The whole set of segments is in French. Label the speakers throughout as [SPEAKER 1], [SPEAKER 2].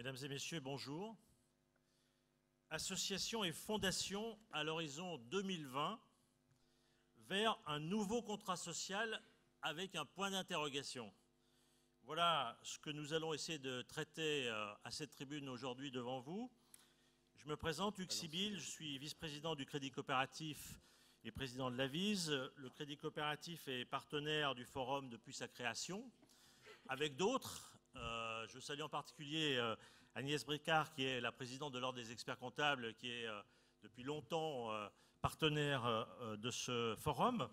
[SPEAKER 1] Mesdames et messieurs, bonjour. Associations et fondations à l'horizon 2020 vers un nouveau contrat social avec un point d'interrogation. Voilà ce que nous allons essayer de traiter à cette tribune aujourd'hui devant vous. Je me présente, Hugues Sibyl, je suis vice-président du Crédit Coopératif et président de l'Avise. Le Crédit Coopératif est partenaire du forum depuis sa création, avec d'autres. Je salue en particulier Agnès Bricard, qui est la présidente de l'Ordre des experts comptables, qui est depuis longtemps partenaire de ce forum.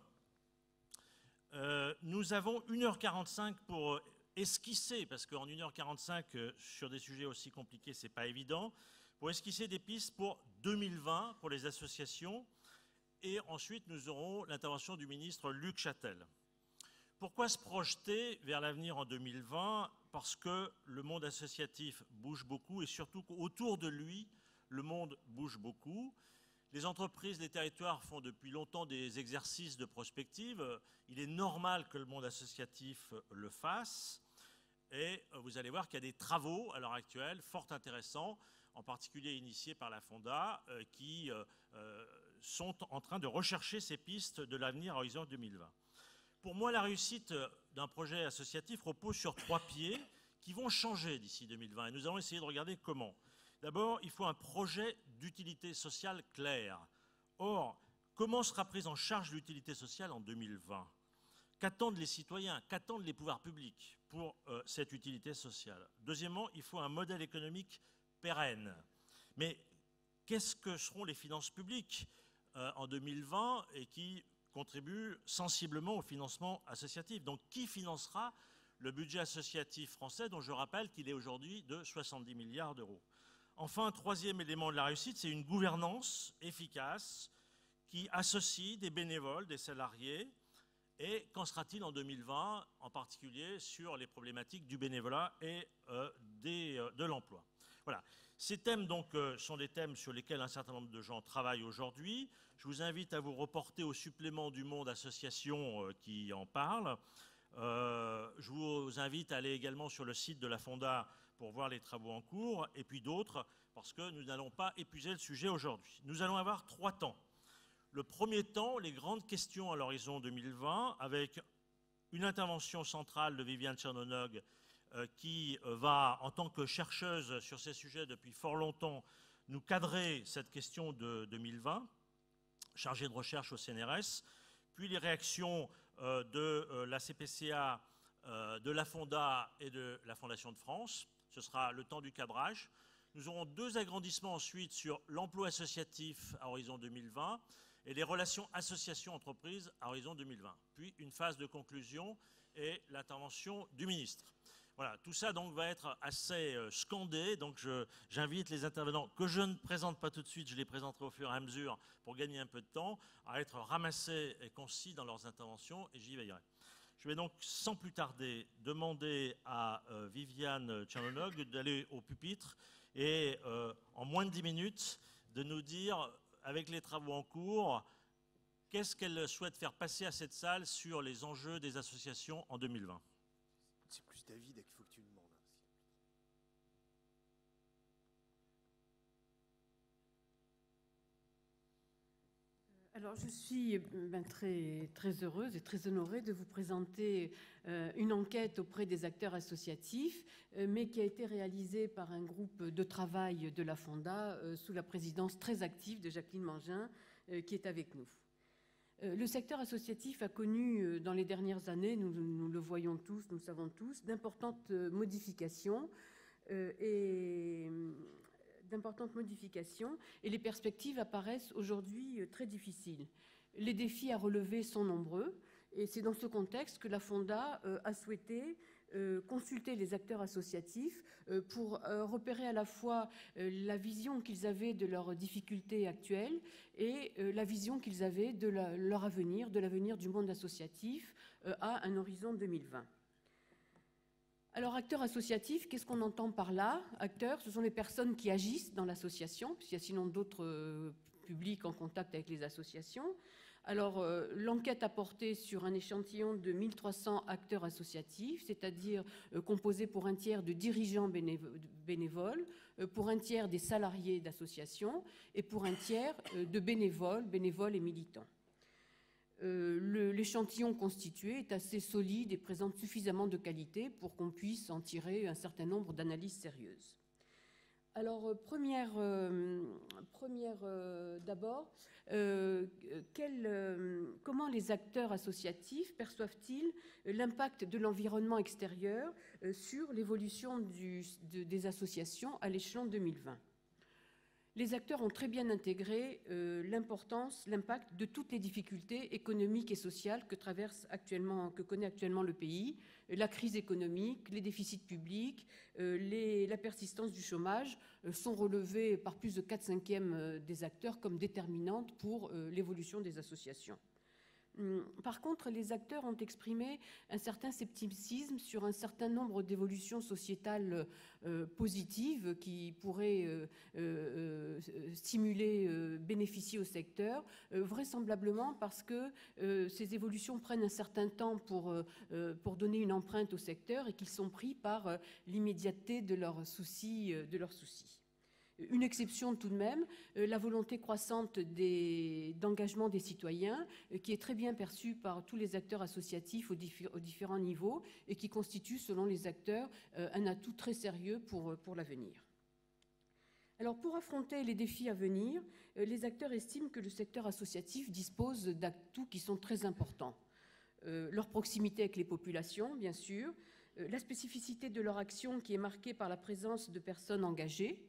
[SPEAKER 1] Nous avons 1h45 pour esquisser, parce qu'en 1h45, sur des sujets aussi compliqués, ce n'est pas évident, pour esquisser des pistes pour 2020 pour les associations. Et ensuite, nous aurons l'intervention du ministre Luc Châtel. Pourquoi se projeter vers l'avenir en 2020? Parce que le monde associatif bouge beaucoup et surtout autour de lui, le monde bouge beaucoup. Les entreprises, les territoires font depuis longtemps des exercices de prospective. Il est normal que le monde associatif le fasse. Et vous allez voir qu'il y a des travaux à l'heure actuelle fort intéressants, en particulier initiés par la Fonda, qui sont en train de rechercher ces pistes de l'avenir à horizon 2020. Pour moi, la réussite d'un projet associatif repose sur 3 pieds qui vont changer d'ici 2020. Et nous allons essayer de regarder comment. D'abord, il faut un projet d'utilité sociale clair. Or, comment sera prise en charge l'utilité sociale en 2020? Qu'attendent les citoyens? Qu'attendent les pouvoirs publics pour cette utilité sociale? Deuxièmement, il faut un modèle économique pérenne. Mais qu'est-ce que seront les finances publiques en 2020 et qui contribue sensiblement au financement associatif? Donc, qui financera le budget associatif français, dont je rappelle qu'il est aujourd'hui de 70 milliards d'euros? Enfin, troisième élément de la réussite, c'est une gouvernance efficace qui associe des bénévoles, des salariés. Et qu'en sera-t-il en 2020, en particulier sur les problématiques du bénévolat et de l'emploi? Voilà. Ces thèmes donc, sont des thèmes sur lesquels un certain nombre de gens travaillent aujourd'hui. Je vous invite à vous reporter au supplément du Monde Association qui en parle. Je vous invite à aller également sur le site de la Fonda pour voir les travaux en cours, et puis d'autres, parce que nous n'allons pas épuiser le sujet aujourd'hui. Nous allons avoir 3 temps. Le premier temps, les grandes questions à l'horizon 2020, avec une intervention centrale de Viviane Tchernonog, qui va, en tant que chercheuse sur ces sujets depuis fort longtemps, nous cadrer cette question de 2020, chargée de recherche au CNRS, puis les réactions de la CPCA, de la Fonda et de la Fondation de France. Ce sera le temps du cadrage. Nous aurons 2 agrandissements ensuite sur l'emploi associatif à horizon 2020 et les relations associations-entreprises à horizon 2020. Puis une phase de conclusion et l'intervention du ministre. Voilà, tout ça donc va être assez scandé, donc j'invite les intervenants que je ne présente pas tout de suite, je les présenterai au fur et à mesure pour gagner un peu de temps, à être ramassés et concis dans leurs interventions, et j'y veillerai. Je vais donc sans plus tarder demander à Viviane Tchernonog d'aller au pupitre et en moins de 10 minutes de nous dire, avec les travaux en cours, qu'est-ce qu'elle souhaite faire passer à cette salle sur les enjeux des associations en 2020.
[SPEAKER 2] C'est plus David qu'il faut que tu demandes.
[SPEAKER 3] Alors, je suis très heureuse et très honorée de vous présenter une enquête auprès des acteurs associatifs, mais qui a été réalisée par un groupe de travail de la Fonda sous la présidence très active de Jacqueline Mangin, qui est avec nous. Le secteur associatif a connu dans les dernières années, nous le voyons tous, nous le savons tous, d'importantes modifications et les perspectives apparaissent aujourd'hui très difficiles. Les défis à relever sont nombreux et c'est dans ce contexte que la Fonda a souhaité consulter les acteurs associatifs pour repérer à la fois la vision qu'ils avaient de leurs difficultés actuelles et la vision qu'ils avaient de leur avenir, de l'avenir du monde associatif à un horizon 2020. Alors, acteurs associatifs, qu'est-ce qu'on entend par là? Acteurs, ce sont les personnes qui agissent dans l'association, puisqu'il y a sinon d'autres publics en contact avec les associations. Alors, l'enquête a porté sur un échantillon de 1300 acteurs associatifs, c'est-à-dire composés pour un tiers de dirigeants bénévoles, pour un tiers des salariés d'associations et pour un tiers de bénévoles et militants. L'échantillon constitué est assez solide et présente suffisamment de qualité pour qu'on puisse en tirer un certain nombre d'analyses sérieuses. Alors, d'abord, comment les acteurs associatifs perçoivent-ils l'impact de l'environnement extérieur sur l'évolution des associations à l'échelon 2020 ? Les acteurs ont très bien intégré l'impact de toutes les difficultés économiques et sociales que connaît actuellement le pays, la crise économique, les déficits publics, la persistance du chômage sont relevés par plus de 4/5 des acteurs comme déterminantes pour l'évolution des associations. Par contre, les acteurs ont exprimé un certain scepticisme sur un certain nombre d'évolutions sociétales positives qui pourraient bénéficier au secteur, vraisemblablement parce que ces évolutions prennent un certain temps pour donner une empreinte au secteur et qu'ils sont pris par l'immédiateté de leurs soucis. Une exception tout de même, la volonté croissante d'engagement des citoyens, qui est très bien perçue par tous les acteurs associatifs aux différents niveaux et qui constitue, selon les acteurs, un atout très sérieux pour l'avenir. Alors, pour affronter les défis à venir, les acteurs estiment que le secteur associatif dispose d'atouts qui sont très importants. Leur proximité avec les populations, bien sûr, la spécificité de leur action qui est marquée par la présence de personnes engagées,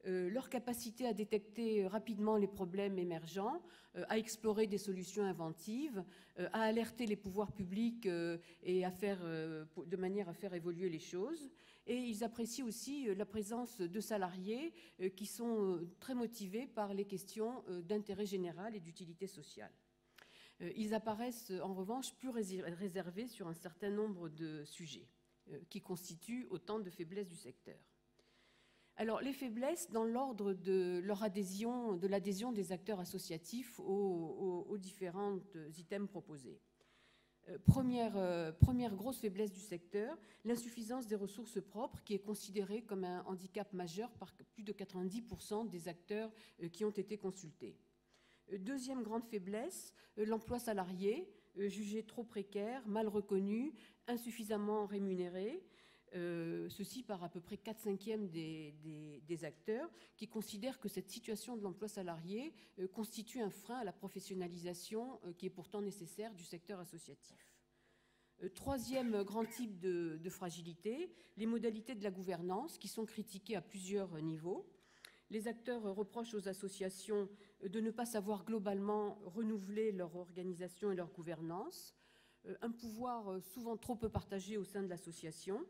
[SPEAKER 3] leur capacité à détecter rapidement les problèmes émergents, à explorer des solutions inventives, à alerter les pouvoirs publics et de manière à faire évoluer les choses. Et ils apprécient aussi la présence de salariés qui sont très motivés par les questions d'intérêt général et d'utilité sociale. Ils apparaissent en revanche plus réservés sur un certain nombre de sujets qui constituent autant de faiblesses du secteur. Alors, les faiblesses dans l'ordre de l'adhésion des acteurs associatifs aux différents items proposés. Première grosse faiblesse du secteur, l'insuffisance des ressources propres qui est considérée comme un handicap majeur par plus de 90% des acteurs qui ont été consultés. Deuxième grande faiblesse, l'emploi salarié, jugé trop précaire, mal reconnu, insuffisamment rémunéré. Ceci par à peu près 4/5 des acteurs qui considèrent que cette situation de l'emploi salarié constitue un frein à la professionnalisation qui est pourtant nécessaire du secteur associatif. Troisième grand type de fragilité, les modalités de la gouvernance qui sont critiquées à plusieurs niveaux. Les acteurs reprochent aux associations de ne pas savoir globalement renouveler leur organisation et leur gouvernance, un pouvoir souvent trop peu partagé au sein de l'association,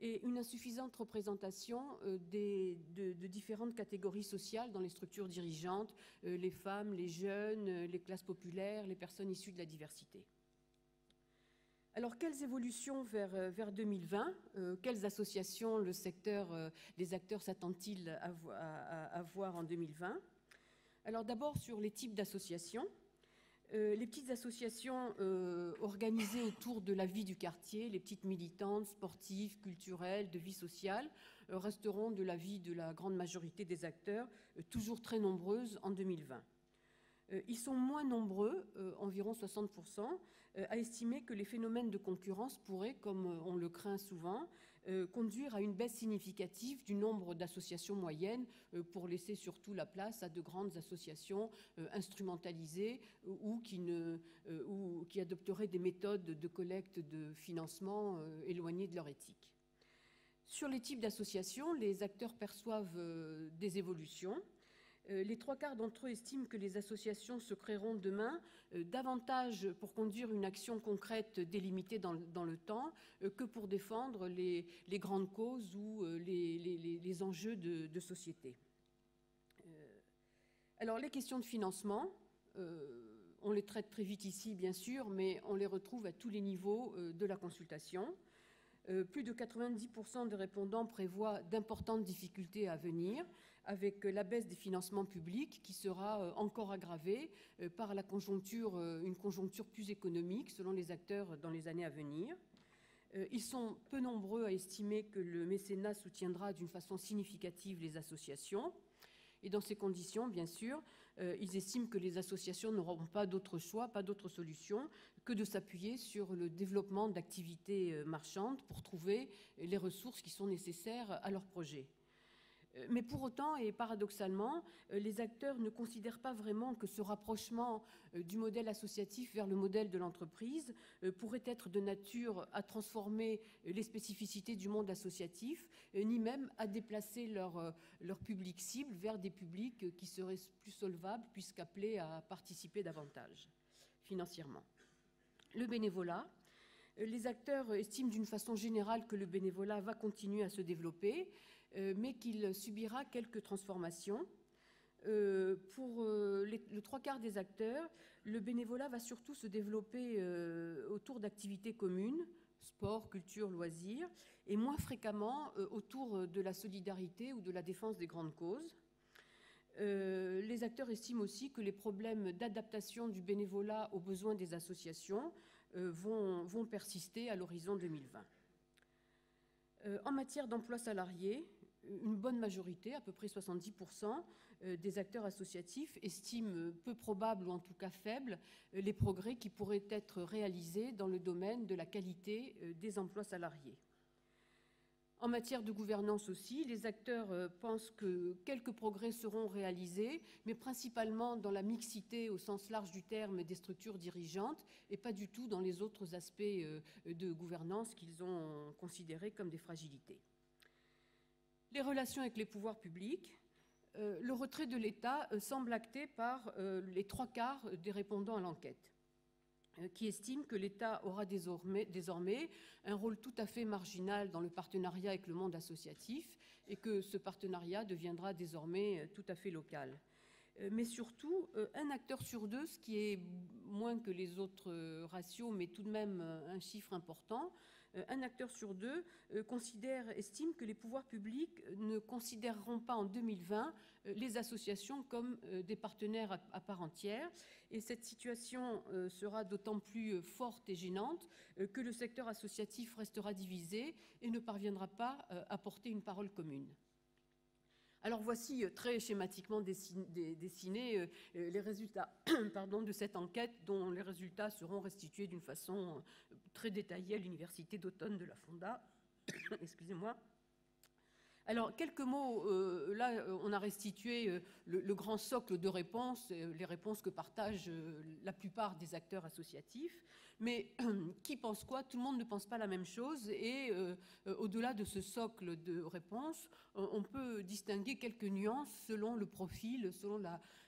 [SPEAKER 3] et une insuffisante représentation de différentes catégories sociales dans les structures dirigeantes, les femmes, les jeunes, les classes populaires, les personnes issues de la diversité. Alors, quelles évolutions vers 2020 quelles associations les acteurs s'attendent-ils à voir en 2020 ? Alors, d'abord, sur les types d'associations. Les petites associations organisées autour de la vie du quartier, les petites militantes, sportives, culturelles, de vie sociale, resteront de l'avis de la grande majorité des acteurs, toujours très nombreuses en 2020. Ils sont moins nombreux, environ 60%, à estimer que les phénomènes de concurrence pourraient, comme on le craint souvent, conduire à une baisse significative du nombre d'associations moyennes pour laisser surtout la place à de grandes associations instrumentalisées ou qui adopteraient des méthodes de collecte de financement éloignées de leur éthique. Sur les types d'associations, les acteurs perçoivent des évolutions. Les 3/4 d'entre eux estiment que les associations se créeront demain davantage pour conduire une action concrète délimitée dans le temps que pour défendre les grandes causes ou les enjeux de société. Alors, les questions de financement, on les traite très vite ici, bien sûr, mais on les retrouve à tous les niveaux de la consultation. Plus de 90% des répondants prévoient d'importantes difficultés à venir, avec la baisse des financements publics qui sera encore aggravée par une conjoncture plus économique selon les acteurs dans les années à venir. Ils sont peu nombreux à estimer que le mécénat soutiendra d'une façon significative les associations. Et dans ces conditions, bien sûr, ils estiment que les associations n'auront pas d'autre choix, pas d'autre solution que de s'appuyer sur le développement d'activités marchandes pour trouver les ressources qui sont nécessaires à leur projet. Mais pour autant, et paradoxalement, les acteurs ne considèrent pas vraiment que ce rapprochement du modèle associatif vers le modèle de l'entreprise pourrait être de nature à transformer les spécificités du monde associatif, ni même à déplacer leur public cible vers des publics qui seraient plus solvables, puisqu'appelés à participer davantage financièrement. Le bénévolat. Les acteurs estiment d'une façon générale que le bénévolat va continuer à se développer, mais qu'il subira quelques transformations. Pour le 3/4 des acteurs, le bénévolat va surtout se développer autour d'activités communes, sport, culture, loisirs, et moins fréquemment autour de la solidarité ou de la défense des grandes causes. Les acteurs estiment aussi que les problèmes d'adaptation du bénévolat aux besoins des associations vont persister à l'horizon 2020. En matière d'emploi salarié, une bonne majorité, à peu près 70%, des acteurs associatifs estiment peu probables ou en tout cas faibles les progrès qui pourraient être réalisés dans le domaine de la qualité des emplois salariés. En matière de gouvernance aussi, les acteurs pensent que quelques progrès seront réalisés, mais principalement dans la mixité au sens large du terme des structures dirigeantes et pas du tout dans les autres aspects de gouvernance qu'ils ont considérés comme des fragilités. Les relations avec les pouvoirs publics. Le retrait de l'État semble acté par les 3/4 des répondants à l'enquête, qui estiment que l'État aura désormais un rôle tout à fait marginal dans le partenariat avec le monde associatif et que ce partenariat deviendra désormais tout à fait local. Mais surtout, un acteur sur deux, ce qui est moins que les autres ratios, mais tout de même un chiffre important, un acteur sur deux estime que les pouvoirs publics ne considéreront pas en 2020 les associations comme des partenaires à part entière. Et cette situation sera d'autant plus forte et gênante que le secteur associatif restera divisé et ne parviendra pas à porter une parole commune. Alors voici très schématiquement dessinés les résultats de cette enquête, dont les résultats seront restitués d'une façon très détaillée à l'université d'automne de la Fonda. Excusez-moi. Alors, quelques mots, là, on a restitué le grand socle de réponses, les réponses que partagent la plupart des acteurs associatifs. Mais qui pense quoi? Tout le monde ne pense pas la même chose. Et au-delà de ce socle de réponses, on peut distinguer quelques nuances selon le profil, selon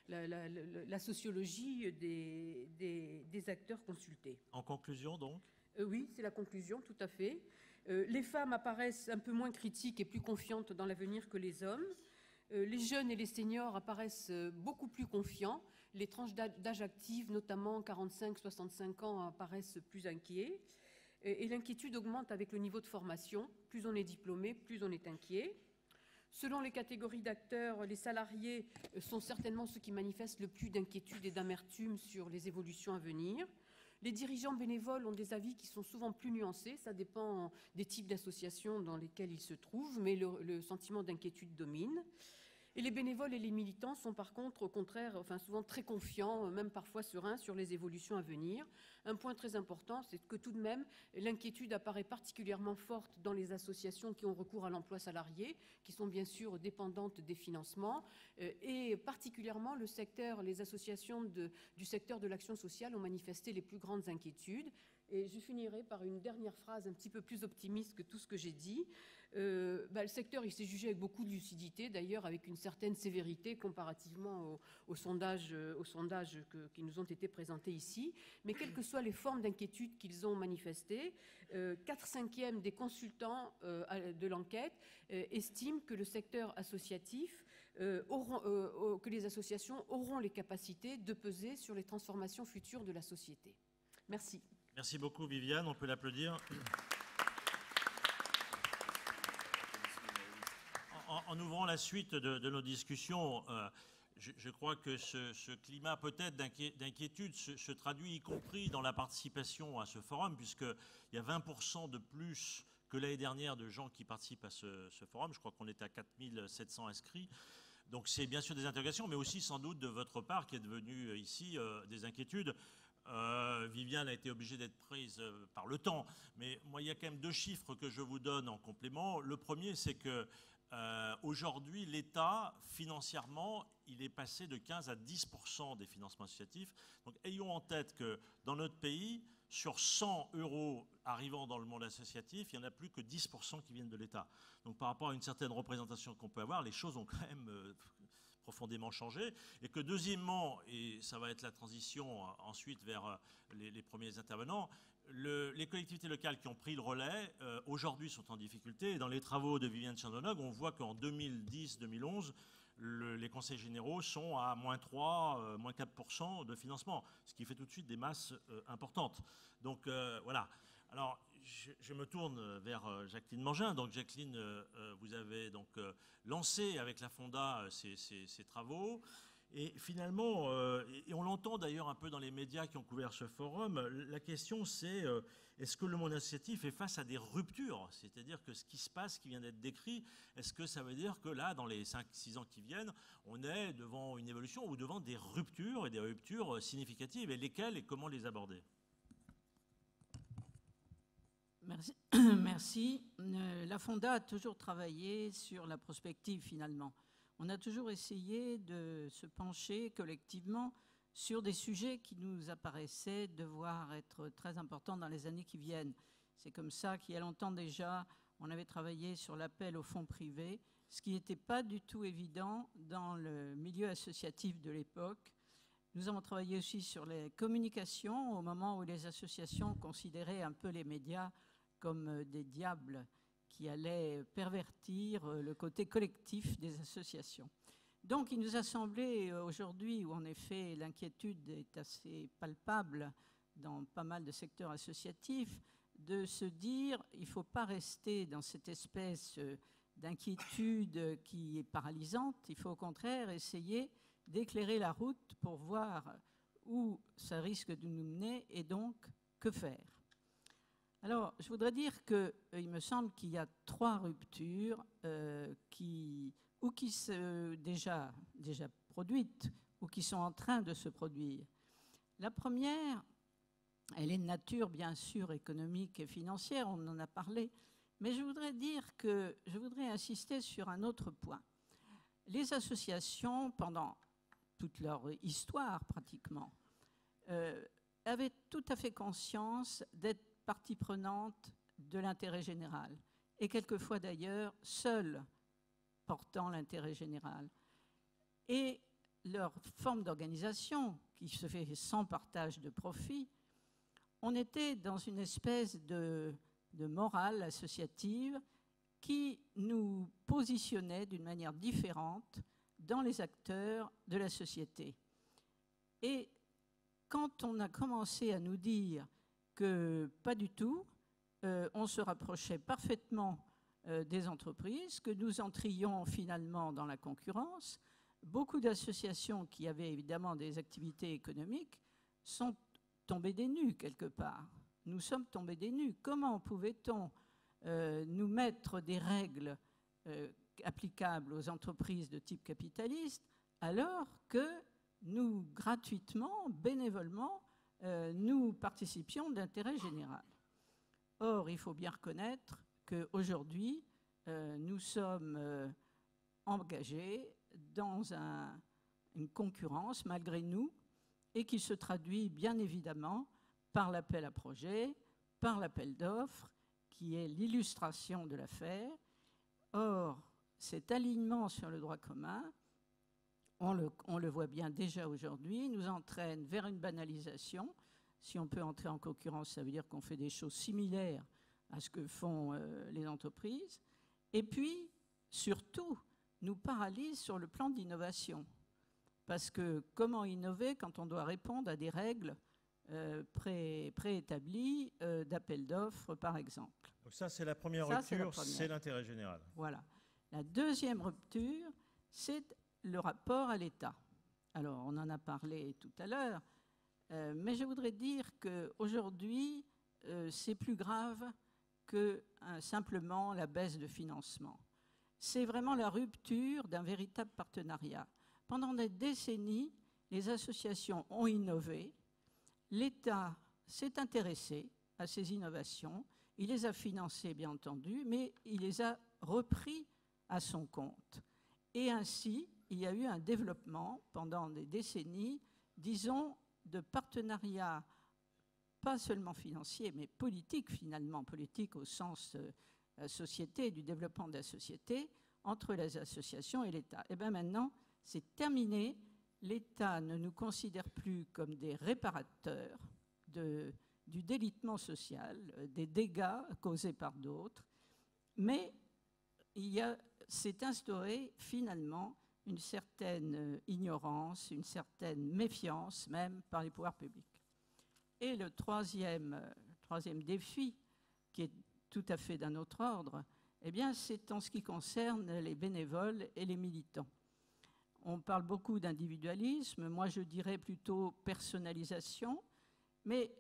[SPEAKER 3] la sociologie des acteurs consultés.
[SPEAKER 1] En conclusion, donc?
[SPEAKER 3] Oui, c'est la conclusion, tout à fait. Les femmes apparaissent un peu moins critiques et plus confiantes dans l'avenir que les hommes. Les jeunes et les seniors apparaissent beaucoup plus confiants. Les tranches d'âge actives, notamment 45-65 ans, apparaissent plus inquiets. Et l'inquiétude augmente avec le niveau de formation. Plus on est diplômé, plus on est inquiet. Selon les catégories d'acteurs, les salariés sont certainement ceux qui manifestent le plus d'inquiétude et d'amertume sur les évolutions à venir. Les dirigeants bénévoles ont des avis qui sont souvent plus nuancés, ça dépend des types d'associations dans lesquelles ils se trouvent, mais le sentiment d'inquiétude domine. Et les bénévoles et les militants sont par contre, au contraire, souvent très confiants, même parfois sereins sur les évolutions à venir. Un point très important, c'est que tout de même, l'inquiétude apparaît particulièrement forte dans les associations qui ont recours à l'emploi salarié, qui sont bien sûr dépendantes des financements, et particulièrement les associations du secteur de l'action sociale ont manifesté les plus grandes inquiétudes. Et je finirai par une dernière phrase un petit peu plus optimiste que tout ce que j'ai dit. Le secteur, il s'est jugé avec beaucoup de lucidité, d'ailleurs avec une certaine sévérité comparativement aux sondages qui nous ont été présentés ici. Mais quelles que soient les formes d'inquiétude qu'ils ont manifestées, 4/5 des consultants de l'enquête estiment que le secteur associatif, que les associations auront les capacités de peser sur les transformations futures de la société. Merci.
[SPEAKER 1] Merci beaucoup, Viviane. On peut l'applaudir. en ouvrant la suite de nos discussions, je crois que ce climat peut-être d'inquiétude se traduit y compris dans la participation à ce forum, puisqu'il y a 20% de plus que l'année dernière de gens qui participent à ce forum. Je crois qu'on est à 4700 inscrits. Donc c'est bien sûr des interrogations, mais aussi sans doute de votre part qui est devenu ici des inquiétudes. Viviane a été obligée d'être prise par le temps, mais moi il y a quand même 2 chiffres que je vous donne en complément. Le premier, c'est que aujourd'hui l'État financièrement il est passé de 15 à 10% des financements associatifs. Donc ayons en tête que dans notre pays, sur 100 € arrivant dans le monde associatif, il n'y en a plus que 10% qui viennent de l'État. Donc par rapport à une certaine représentation qu'on peut avoir, les choses ont quand même profondément changé. Et que deuxièmement, et ça va être la transition ensuite vers les premiers intervenants, les collectivités locales qui ont pris le relais, aujourd'hui sont en difficulté. Et dans les travaux de Viviane Chandonog, on voit qu'en 2010-2011, les conseils généraux sont à -3, -4% de financement, ce qui fait tout de suite des masses importantes. Donc voilà. Alors, je me tourne vers Jacqueline Mangin. Donc, Jacqueline, vous avez donc lancé avec la Fonda ces travaux. Et finalement, et on l'entend d'ailleurs un peu dans les médias qui ont couvert ce forum, la question c'est est-ce que le monde associatif est face à des ruptures? C'est-à-dire que ce qui se passe, qui vient d'être décrit, est-ce que ça veut dire que là, dans les 5-6 ans qui viennent, on est devant une évolution ou devant des ruptures, et des ruptures significatives, et lesquelles et comment les aborder?
[SPEAKER 4] Merci. Merci. La Fonda a toujours travaillé sur la prospective finalement. On a toujours essayé de se pencher collectivement sur des sujets qui nous apparaissaient devoir être très importants dans les années qui viennent. C'est comme ça qu'il y a longtemps déjà, on avait travaillé sur l'appel aux fonds privés, ce qui n'était pas du tout évident dans le milieu associatif de l'époque. Nous avons travaillé aussi sur les communications au moment où les associations considéraient un peu les médias comme des diables qui allaient pervertir le côté collectif des associations. Donc il nous a semblé aujourd'hui, où en effet l'inquiétude est assez palpable dans pas mal de secteurs associatifs, de se dire il ne faut pas rester dans cette espèce d'inquiétude qui est paralysante, il faut au contraire essayer d'éclairer la route pour voir où ça risque de nous mener et donc que faire. Alors, je voudrais dire qu'il me semble qu'il y a 3 ruptures qui sont déjà produites ou qui sont en train de se produire. La première, elle est de nature bien sûr économique et financière, on en a parlé, mais je voudrais insister sur un autre point. Les associations, pendant toute leur histoire pratiquement, avaient tout à fait conscience d'être partie prenante de l'intérêt général, et quelquefois d'ailleurs seules portant l'intérêt général. Et leur forme d'organisation, qui se fait sans partage de profit, on était dans une espèce de morale associative qui nous positionnait d'une manière différente dans les acteurs de la société. Et quand on a commencé à nous dire que pas du tout, on se rapprochait parfaitement des entreprises, que nous entrions finalement dans la concurrence, beaucoup d'associations qui avaient évidemment des activités économiques sont tombées des nues quelque part. Nous sommes tombés des nues. Comment pouvait-on nous mettre des règles applicables aux entreprises de type capitaliste alors que nous, gratuitement, bénévolement, nous participions d'intérêt général? Or, il faut bien reconnaître qu'aujourd'hui, nous sommes engagés dans une concurrence, malgré nous, et qui se traduit bien évidemment par l'appel à projets, par l'appel d'offres, qui est l'illustration de l'affaire. Or, cet alignement sur le droit commun, on le voit bien déjà aujourd'hui, nous entraîne vers une banalisation. Si on peut entrer en concurrence, ça veut dire qu'on fait des choses similaires à ce que font les entreprises. Et puis, surtout, nous paralyse sur le plan d'innovation. Parce que comment innover quand on doit répondre à des règles préétablies d'appel d'offres, par exemple?
[SPEAKER 1] Donc ça, c'est la première rupture, c'est l'intérêt général.
[SPEAKER 4] Voilà. La deuxième rupture, c'est le rapport à l'État. Alors, on en a parlé tout à l'heure, mais je voudrais dire qu'aujourd'hui, c'est plus grave que simplement la baisse de financement. C'est vraiment la rupture d'un véritable partenariat. Pendant des décennies, les associations ont innové, l'État s'est intéressé à ces innovations, il les a financées bien entendu, mais il les a repris à son compte. Et ainsi, il y a eu un développement pendant des décennies, disons, de partenariats, pas seulement financiers, mais politiques finalement, politiques au sens société, du développement de la société, entre les associations et l'État. Et bien maintenant, c'est terminé. L'État ne nous considère plus comme des réparateurs du délitement social, des dégâts causés par d'autres, mais s'est instauré finalement une certaine ignorance, une certaine méfiance même par les pouvoirs publics. Et le troisième défi, qui est tout à fait d'un autre ordre, eh bien, c'est en ce qui concerne les bénévoles et les militants. On parle beaucoup d'individualisme, moi je dirais plutôt personnalisation, mais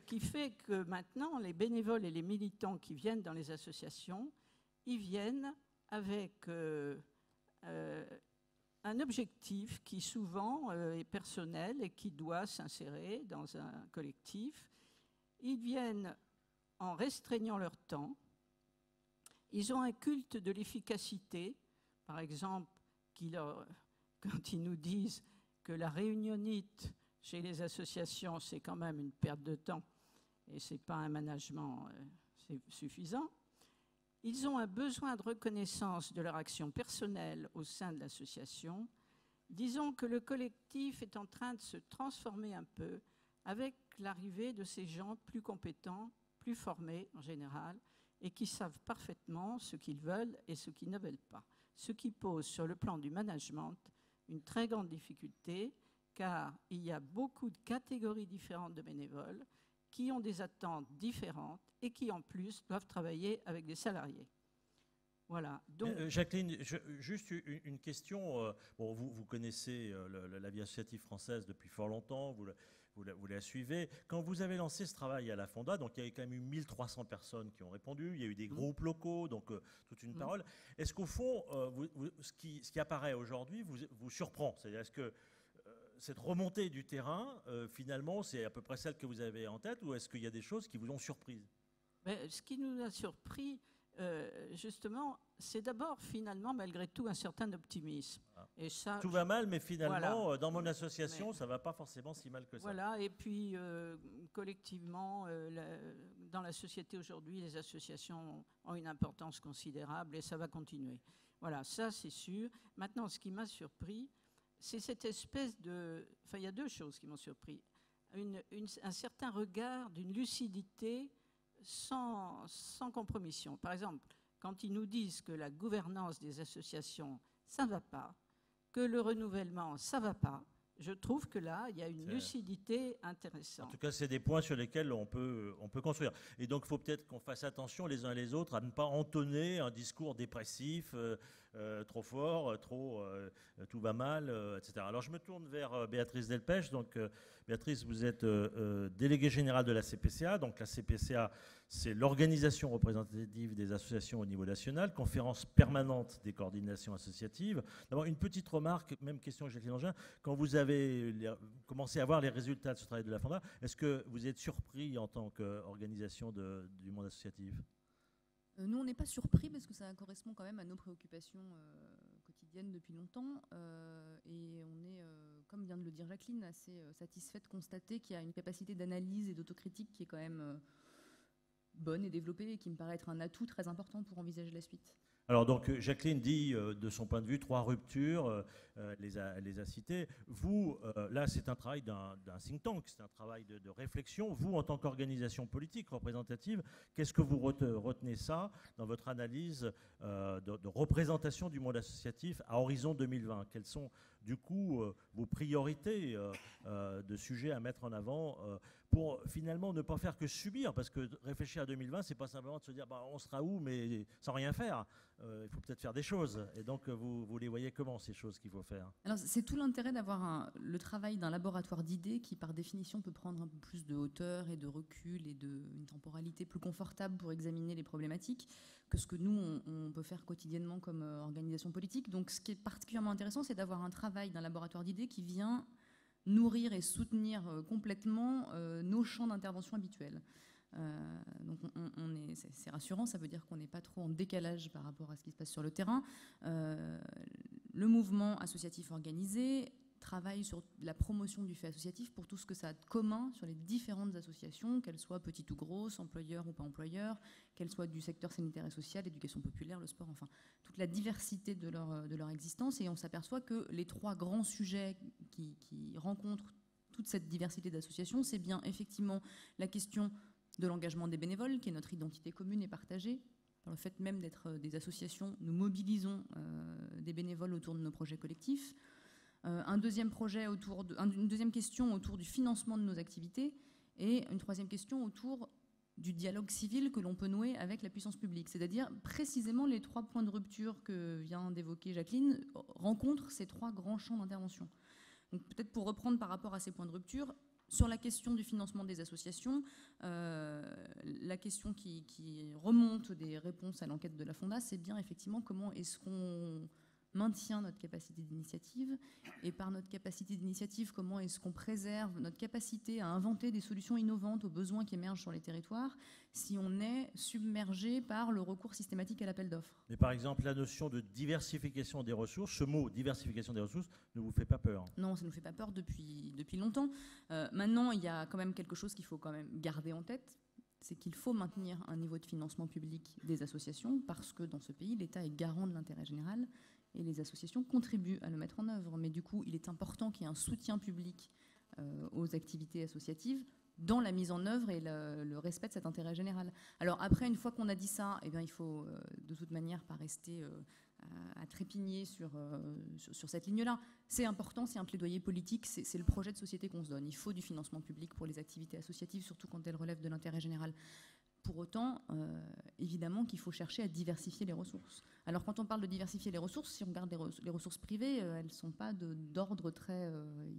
[SPEAKER 4] qui fait que maintenant, les bénévoles et les militants qui viennent dans les associations, ils viennent avec un objectif qui souvent est personnel et qui doit s'insérer dans un collectif. Ils viennent en restreignant leur temps. Ils ont un culte de l'efficacité, par exemple, quand ils nous disent que la réunionnite chez les associations, c'est quand même une perte de temps et ce n'est pas un management suffisant. Ils ont un besoin de reconnaissance de leur action personnelle au sein de l'association. Disons que le collectif est en train de se transformer un peu avec l'arrivée de ces gens plus compétents, plus formés en général, et qui savent parfaitement ce qu'ils veulent et ce qu'ils ne veulent pas. Ce qui pose sur le plan du management une très grande difficulté, car il y a beaucoup de catégories différentes de bénévoles qui ont des attentes différentes et qui, en plus, doivent travailler avec des salariés. Voilà. Donc,
[SPEAKER 1] Jacqueline, juste une question. Bon, vous connaissez la vie associative française depuis fort longtemps, vous la suivez. Quand vous avez lancé ce travail à la Fonda, donc il y a quand même eu 1300 personnes qui ont répondu, il y a eu des groupes locaux, donc toute une parole. Est-ce qu'au fond, ce qui apparaît aujourd'hui vous surprend? C'est-à-dire, est-ce que cette remontée du terrain, finalement, c'est à peu près celle que vous avez en tête, ou est-ce qu'il y a des choses qui vous ont surprise?
[SPEAKER 4] Ce qui nous a surpris, justement, c'est d'abord, finalement, malgré tout, un certain optimisme.
[SPEAKER 1] Ah.
[SPEAKER 4] Et ça,
[SPEAKER 1] tout va mal, mais finalement,
[SPEAKER 4] voilà.
[SPEAKER 1] Dans mon association, ça ne va pas forcément si mal que ça.
[SPEAKER 4] Voilà, et puis, collectivement, dans la société aujourd'hui, les associations ont une importance considérable et ça va continuer. Voilà, ça, c'est sûr. Maintenant, ce qui m'a surpris, c'est cette espèce de... Enfin, il y a deux choses qui m'ont surpris. Un certain regard d'une lucidité sans compromission. Par exemple, quand ils nous disent que la gouvernance des associations, ça ne va pas, que le renouvellement, ça ne va pas, je trouve que là, il y a une lucidité intéressante.
[SPEAKER 1] En tout cas, c'est des points sur lesquels on peut construire. Et donc, il faut peut-être qu'on fasse attention les uns et les autres à ne pas entonner un discours dépressif, trop fort, tout va mal, etc. Alors, je me tourne vers Béatrice Delpech. Donc, Béatrice, vous êtes déléguée générale de la CPCA. Donc, la CPCA, c'est l'organisation représentative des associations au niveau national, conférence permanente des coordinations associatives. D'abord, une petite remarque, même question à Jacqueline Angin. Quand vous avez commencé à voir les résultats de ce travail de la Fonda, est-ce que vous êtes surpris en tant qu'organisation du monde associatif ?
[SPEAKER 5] Nous, on n'est pas surpris parce que ça correspond quand même à nos préoccupations quotidiennes depuis longtemps. Et on est, comme vient de le dire Jacqueline, assez satisfait de constater qu'il y a une capacité d'analyse et d'autocritique qui est quand même bonne et développée et qui me paraît être un atout très important pour envisager la suite.
[SPEAKER 1] Alors donc Jacqueline dit de son point de vue 3 ruptures, les a citées. Vous, là c'est un travail d'un think tank, c'est un travail de réflexion. Vous en tant qu'organisation politique représentative, qu'est-ce que vous retenez ça dans votre analyse de représentation du monde associatif à horizon 2020? Quels sont
[SPEAKER 6] du coup vos priorités de sujets à mettre en avant pour finalement ne pas faire que subir, parce que réfléchir à 2020, c'est pas simplement de se dire on sera où, mais sans rien faire. Il faut peut-être faire des choses. Et donc, vous les voyez comment, ces choses qu'il faut faire?
[SPEAKER 5] Alors, c'est tout l'intérêt d'avoir le travail d'un laboratoire d'idées qui, par définition, peut prendre un peu plus de hauteur et de recul et une temporalité plus confortable pour examiner les problématiques que ce que nous, on peut faire quotidiennement comme organisation politique. Donc, ce qui est particulièrement intéressant, c'est d'avoir un travail d'un laboratoire d'idées qui vient nourrir et soutenir complètement nos champs d'intervention habituels. Donc c'est rassurant, ça veut dire qu'on n'est pas trop en décalage par rapport à ce qui se passe sur le terrain. Le mouvement associatif organisé travaille sur la promotion du fait associatif pour tout ce que ça a de commun sur les différentes associations, qu'elles soient petites ou grosses, employeurs ou pas employeurs, qu'elles soient du secteur sanitaire et social, éducation populaire, le sport, enfin toute la diversité de leur existence. Et on s'aperçoit que les trois grands sujets qui rencontrent toute cette diversité d'associations, c'est bien effectivement la question de l'engagement des bénévoles, qui est notre identité commune et partagée. Par le fait même d'être des associations, nous mobilisons des bénévoles autour de nos projets collectifs. Une deuxième question autour du financement de nos activités et une troisième question autour du dialogue civil que l'on peut nouer avec la puissance publique. C'est-à-dire précisément les trois points de rupture que vient d'évoquer Jacqueline rencontrent ces trois grands champs d'intervention. Donc peut-être pour reprendre par rapport à ces points de rupture, sur la question du financement des associations, la question qui remonte des réponses à l'enquête de la Fonda, c'est bien effectivement comment est-ce qu'on maintient notre capacité d'initiative, et par notre capacité d'initiative, comment est-ce qu'on préserve notre capacité à inventer des solutions innovantes aux besoins qui émergent sur les territoires si on est submergé par le recours systématique à l'appel d'offres.
[SPEAKER 6] Mais par exemple, la notion de diversification des ressources, ce mot diversification des ressources ne vous fait pas peur?
[SPEAKER 5] Non, ça ne nous fait pas peur depuis longtemps. Maintenant, il y a quand même quelque chose qu'il faut quand même garder en tête, c'est qu'il faut maintenir un niveau de financement public des associations parce que dans ce pays, l'État est garant de l'intérêt général et les associations contribuent à le mettre en œuvre. Mais du coup, il est important qu'il y ait un soutien public aux activités associatives dans la mise en œuvre et le respect de cet intérêt général. Alors après, une fois qu'on a dit ça, eh bien, il faut de toute manière pas rester à trépigner sur cette ligne-là. C'est important, c'est un plaidoyer politique, c'est le projet de société qu'on se donne. Il faut du financement public pour les activités associatives, surtout quand elles relèvent de l'intérêt général. Pour autant, évidemment qu'il faut chercher à diversifier les ressources. Alors quand on parle de diversifier les ressources, si on regarde les ressources privées, elles ne sont pas d'ordre très...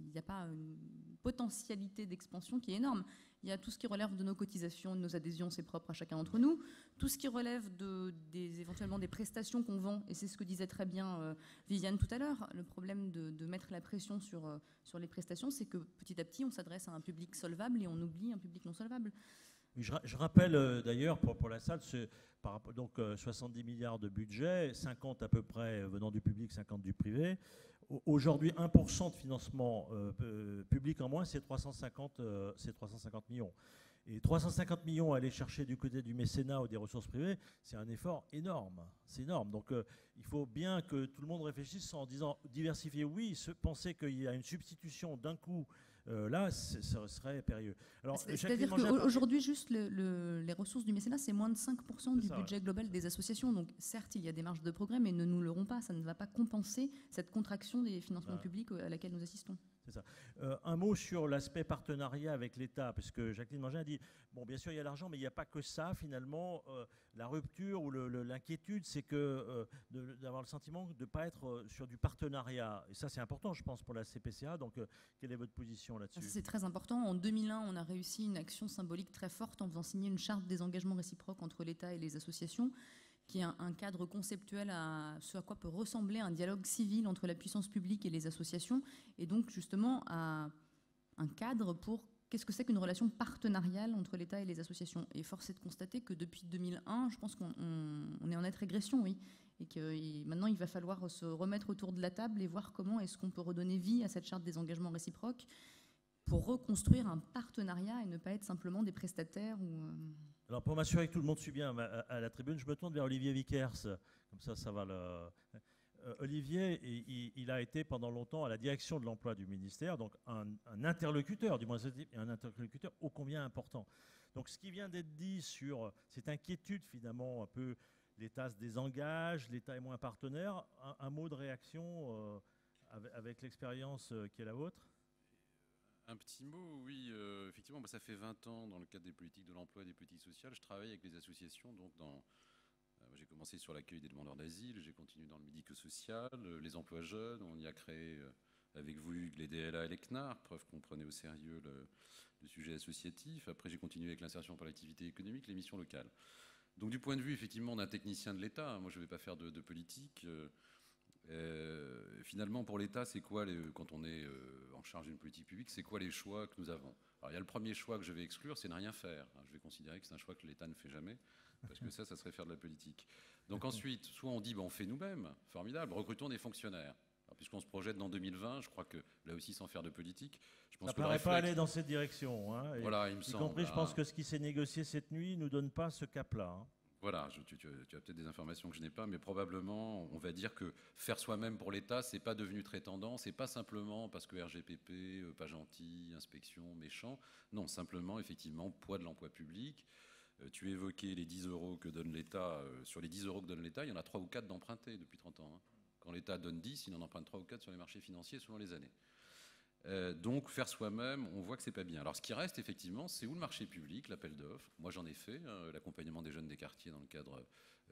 [SPEAKER 5] Il n'y a pas une potentialité d'expansion qui est énorme. Il y a tout ce qui relève de nos cotisations, de nos adhésions, c'est propre à chacun d'entre nous. Tout ce qui relève éventuellement des prestations qu'on vend, et c'est ce que disait très bien Viviane tout à l'heure, le problème de mettre la pression sur les prestations, c'est que petit à petit, on s'adresse à un public solvable et on oublie un public non solvable.
[SPEAKER 6] Je rappelle d'ailleurs pour la salle, donc 70 milliards de budget, 50 à peu près venant du public, 50 du privé. Aujourd'hui, 1% de financement public en moins, c'est 350 millions. Et 350 millions à aller chercher du côté du mécénat ou des ressources privées, c'est un effort énorme. C'est énorme. Donc il faut bien que tout le monde réfléchisse en disant diversifier, oui, penser qu'il y a une substitution d'un coup. Là, ce serait périlleux.
[SPEAKER 5] C'est-à-dire qu'aujourd'hui, juste les ressources du mécénat, c'est moins de 5% du budget global des associations. Donc certes, il y a des marges de progrès, mais ne nous leurrons pas, ça ne va pas compenser cette contraction des financements publics à laquelle nous assistons.
[SPEAKER 6] C'est ça. Un mot sur l'aspect partenariat avec l'État, parce que Jacqueline Mangin a dit, bon, bien sûr, il y a l'argent, mais il n'y a pas que ça, finalement. La rupture ou l'inquiétude, c'est d'avoir le sentiment de ne pas être sur du partenariat. Et ça, c'est important, je pense, pour la CPCA. Donc, quelle est votre position là-dessus?
[SPEAKER 5] C'est très important. En 2001, on a réussi une action symbolique très forte en faisant signer une charte des engagements réciproques entre l'État et les associations, qui est un cadre conceptuel à ce à quoi peut ressembler un dialogue civil entre la puissance publique et les associations, et donc justement à un cadre pour qu'est-ce que c'est qu'une relation partenariale entre l'État et les associations. Et force est de constater que depuis 2001, je pense qu'on est en nette régression, oui, et que maintenant il va falloir se remettre autour de la table et voir comment est-ce qu'on peut redonner vie à cette charte des engagements réciproques pour reconstruire un partenariat et ne pas être simplement des prestataires ou...
[SPEAKER 6] Alors, pour m'assurer que tout le monde suit bien à la tribune, je me tourne vers Olivier Vickers. Comme ça va Olivier, il a été pendant longtemps à la direction de l'emploi du ministère, donc un interlocuteur, du moins un interlocuteur ô combien important. Donc, ce qui vient d'être dit sur cette inquiétude, finalement, un peu, l'État se désengage, l'État est moins partenaire, un mot de réaction avec l'expérience qui est la vôtre?
[SPEAKER 7] Un petit mot, oui. Effectivement, ça fait 20 ans, dans le cadre des politiques de l'emploi et des politiques sociales, je travaille avec les associations. Donc j'ai commencé sur l'accueil des demandeurs d'asile, j'ai continué dans le médico-social, les emplois jeunes. On y a créé, avec vous, Hugues, les DLA et les CNAR, preuve qu'on prenait au sérieux le sujet associatif. Après, j'ai continué avec l'insertion par l'activité économique, les missions locales. Donc du point de vue, effectivement, d'un technicien de l'État, moi je ne vais pas faire de politique. Finalement, pour l'État, c'est quoi, quand on est en charge d'une politique publique, c'est quoi les choix que nous avons? Alors, il y a le premier choix que je vais exclure, c'est ne rien faire. Je vais considérer que c'est un choix que l'État ne fait jamais, parce que ça serait faire de la politique. Donc ensuite, soit on dit, on fait nous-mêmes, formidable, recrutons des fonctionnaires. Puisqu'on se projette dans 2020, je crois que là aussi, sans faire de politique, je pense
[SPEAKER 6] ça
[SPEAKER 7] que
[SPEAKER 6] ne paraît pas aller dans cette direction. Hein,
[SPEAKER 7] voilà, il me semble.
[SPEAKER 6] Y compris, je pense que ce qui s'est négocié cette nuit ne nous donne pas ce cap-là. Hein.
[SPEAKER 7] Voilà, tu as peut-être des informations que je n'ai pas, mais probablement, on va dire que faire soi-même pour l'État, c'est pas devenu très tendance, c'est pas simplement parce que RGPP, pas gentil, inspection, méchant. Non, simplement, effectivement, poids de l'emploi public. Tu évoquais les 10 euros que donne l'État. Sur les 10 euros que donne l'État, il y en a 3 ou 4 d'empruntés depuis 30 ans. Hein. Quand l'État donne 10, il en emprunte 3 ou 4 sur les marchés financiers selon les années. Donc faire soi-même, on voit que c'est pas bien. Alors ce qui reste effectivement, c'est où le marché public, l'appel d'offres. Moi j'en ai fait, l'accompagnement des jeunes des quartiers dans le cadre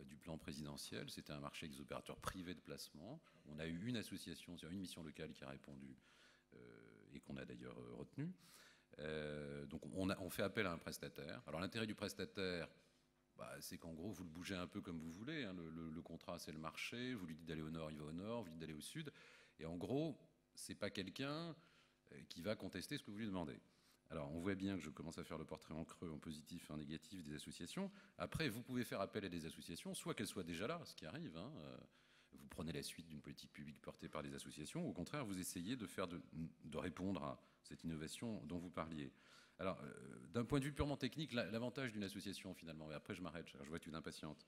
[SPEAKER 7] du plan présidentiel. C'était un marché avec des opérateurs privés de placement. On a eu une association, une mission locale qui a répondu et qu'on a d'ailleurs retenu. Donc on fait appel à un prestataire. Alors l'intérêt du prestataire, c'est qu'en gros vous le bougez un peu comme vous voulez. Hein. Le contrat c'est le marché. Vous lui dites d'aller au nord, il va au nord. Vous lui dites d'aller au sud. Et en gros, c'est pas quelqu'un qui va contester ce que vous lui demandez. Alors, on voit bien que je commence à faire le portrait en creux, en positif et en négatif des associations. Après, vous pouvez faire appel à des associations, soit qu'elles soient déjà là, ce qui arrive. Hein, vous prenez la suite d'une politique publique portée par des associations, ou au contraire, vous essayez de répondre à cette innovation dont vous parliez. Alors, d'un point de vue purement technique, l'avantage d'une association, finalement, et après je m'arrête, je vois que tu es impatiente,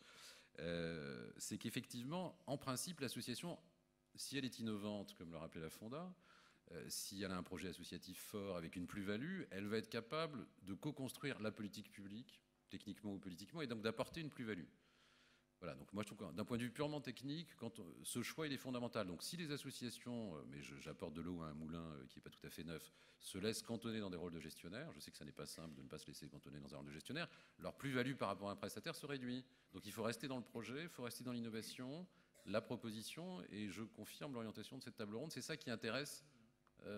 [SPEAKER 7] c'est qu'effectivement, en principe, l'association, si elle est innovante, comme le rappelait la Fonda, si elle a un projet associatif fort avec une plus-value, elle va être capable de co-construire la politique publique, techniquement ou politiquement, et donc d'apporter une plus-value. Voilà, donc moi je trouve que d'un point de vue purement technique, ce choix il est fondamental. Donc si les associations, mais j'apporte de l'eau à un moulin qui n'est pas tout à fait neuf, se laissent cantonner dans des rôles de gestionnaire, je sais que ça n'est pas simple de ne pas se laisser cantonner dans un rôle de gestionnaire, leur plus-value par rapport à un prestataire se réduit. Donc il faut rester dans le projet, il faut rester dans l'innovation, la proposition, et je confirme l'orientation de cette table ronde, c'est ça qui intéresse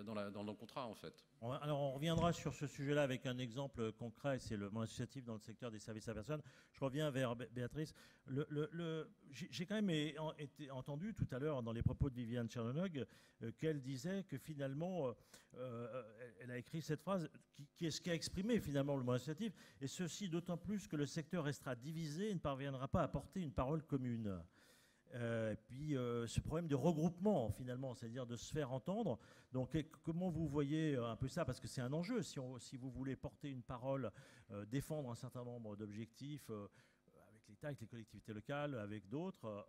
[SPEAKER 7] dans le contrat en fait.
[SPEAKER 6] Alors on reviendra sur ce sujet-là avec un exemple concret, c'est le monde associatif dans le secteur des services à la personne. Je reviens vers Béatrice. J'ai quand même été entendu tout à l'heure dans les propos de Viviane Chernonog qu'elle disait que finalement, elle a écrit cette phrase qui est ce qu'a exprimé finalement le monde associatif, et ceci d'autant plus que le secteur restera divisé et ne parviendra pas à porter une parole commune. Puis ce problème de regroupement finalement, c'est-à-dire de se faire entendre. Donc comment vous voyez un peu ça, parce que c'est un enjeu si vous voulez porter une parole, défendre un certain nombre d'objectifs avec l'État, avec les collectivités locales, avec d'autres,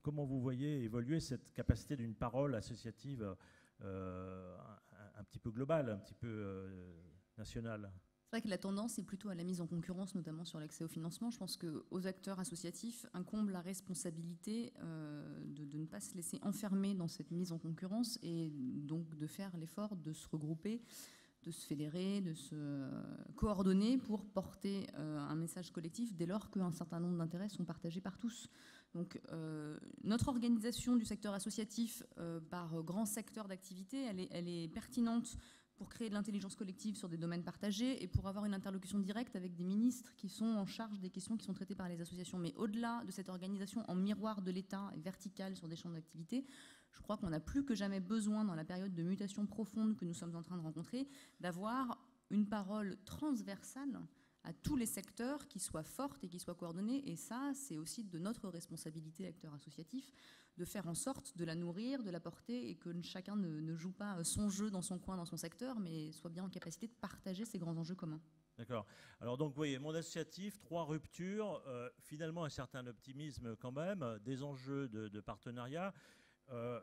[SPEAKER 6] comment vous voyez évoluer cette capacité d'une parole associative un petit peu globale, un petit peu nationale?
[SPEAKER 5] C'est vrai que la tendance est plutôt à la mise en concurrence, notamment sur l'accès au financement. Je pense qu'aux acteurs associatifs incombe la responsabilité de ne pas se laisser enfermer dans cette mise en concurrence et donc de faire l'effort de se regrouper, de se fédérer, de se coordonner pour porter un message collectif dès lors qu'un certain nombre d'intérêts sont partagés par tous. Donc notre organisation du secteur associatif par grands secteurs d'activité, elle est pertinente pour créer de l'intelligence collective sur des domaines partagés et pour avoir une interlocution directe avec des ministres qui sont en charge des questions qui sont traitées par les associations. Mais au-delà de cette organisation en miroir de l'État et verticale sur des champs d'activité, je crois qu'on a plus que jamais besoin, dans la période de mutation profonde que nous sommes en train de rencontrer, d'avoir une parole transversale à tous les secteurs qui soient fortes et qui soient coordonnées. Et ça, c'est aussi de notre responsabilité, acteurs associatifs, de faire en sorte de la nourrir, de la porter, et que chacun ne joue pas son jeu dans son coin, dans son secteur, mais soit bien en capacité de partager ces grands enjeux communs.
[SPEAKER 6] D'accord. Alors donc, vous voyez, monde associatif, 3 ruptures, finalement un certain optimisme quand même, des enjeux de partenariat.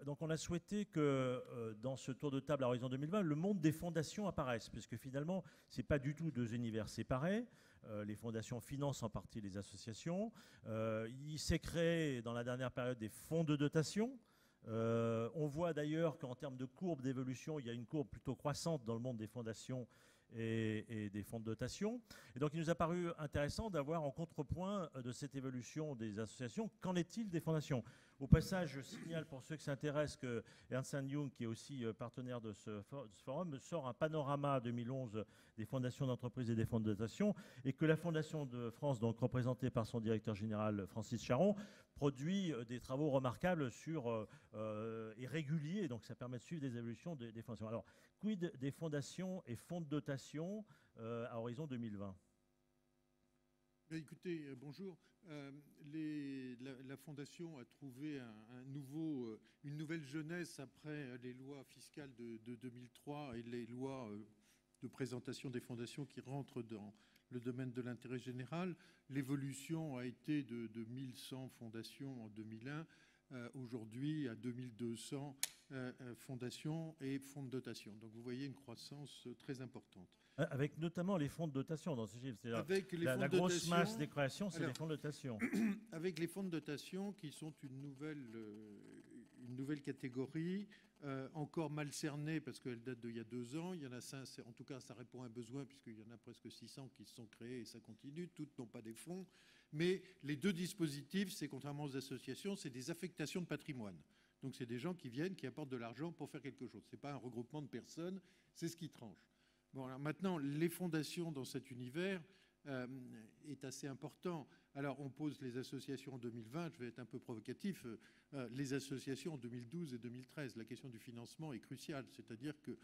[SPEAKER 6] Donc on a souhaité que dans ce tour de table à Horizon 2020, le monde des fondations apparaisse, puisque finalement, ce n'est pas du tout 2 univers séparés. Les fondations financent en partie les associations. Il s'est créé dans la dernière période des fonds de dotation On voit d'ailleurs qu'en termes de courbe d'évolution, il y a une courbe plutôt croissante dans le monde des fondations et des fonds de dotation. Et donc il nous a paru intéressant d'avoir en contrepoint de cette évolution des associations, qu'en est-il des fondations? Au passage, je signale pour ceux qui s'intéressent que Ernst & Young, qui est aussi partenaire de ce forum, sort un panorama 2011 des fondations d'entreprise et des fonds de dotation, et que la Fondation de France, donc représentée par son directeur général Francis Charon, produit des travaux remarquables et réguliers, donc ça permet de suivre des évolutions des fondations. Alors, quid des fondations et fonds de dotation à horizon 2020?
[SPEAKER 8] Écoutez, bonjour. La Fondation a trouvé une nouvelle jeunesse après les lois fiscales de 2003 et les lois de présentation des fondations qui rentrent dans le domaine de l'intérêt général. L'évolution a été de 1100 fondations en 2001, aujourd'hui à 2200 fondations et fonds de dotation. Donc vous voyez une croissance très importante.
[SPEAKER 6] Avec notamment les fonds de dotation dans ce chiffre.
[SPEAKER 8] Avec
[SPEAKER 6] la grosse masse des créations, c'est les fonds de dotation.
[SPEAKER 8] Avec les fonds de dotation qui sont une nouvelle catégorie, encore mal cernée parce qu'elle date d'il y a 2 ans. Il y en a 5, en tout cas ça répond à un besoin puisqu'il y en a presque 600 qui se sont créés et ça continue. Toutes n'ont pas des fonds. Mais les deux dispositifs, c'est contrairement aux associations, c'est des affectations de patrimoine. Donc c'est des gens qui viennent, qui apportent de l'argent pour faire quelque chose. Ce n'est pas un regroupement de personnes, c'est ce qui tranche. Bon, alors maintenant, les fondations dans cet univers est assez important. Alors, on pose les associations en 2020, je vais être un peu provocatif, les associations en 2012 et 2013. La question du financement est cruciale, c'est-à-dire que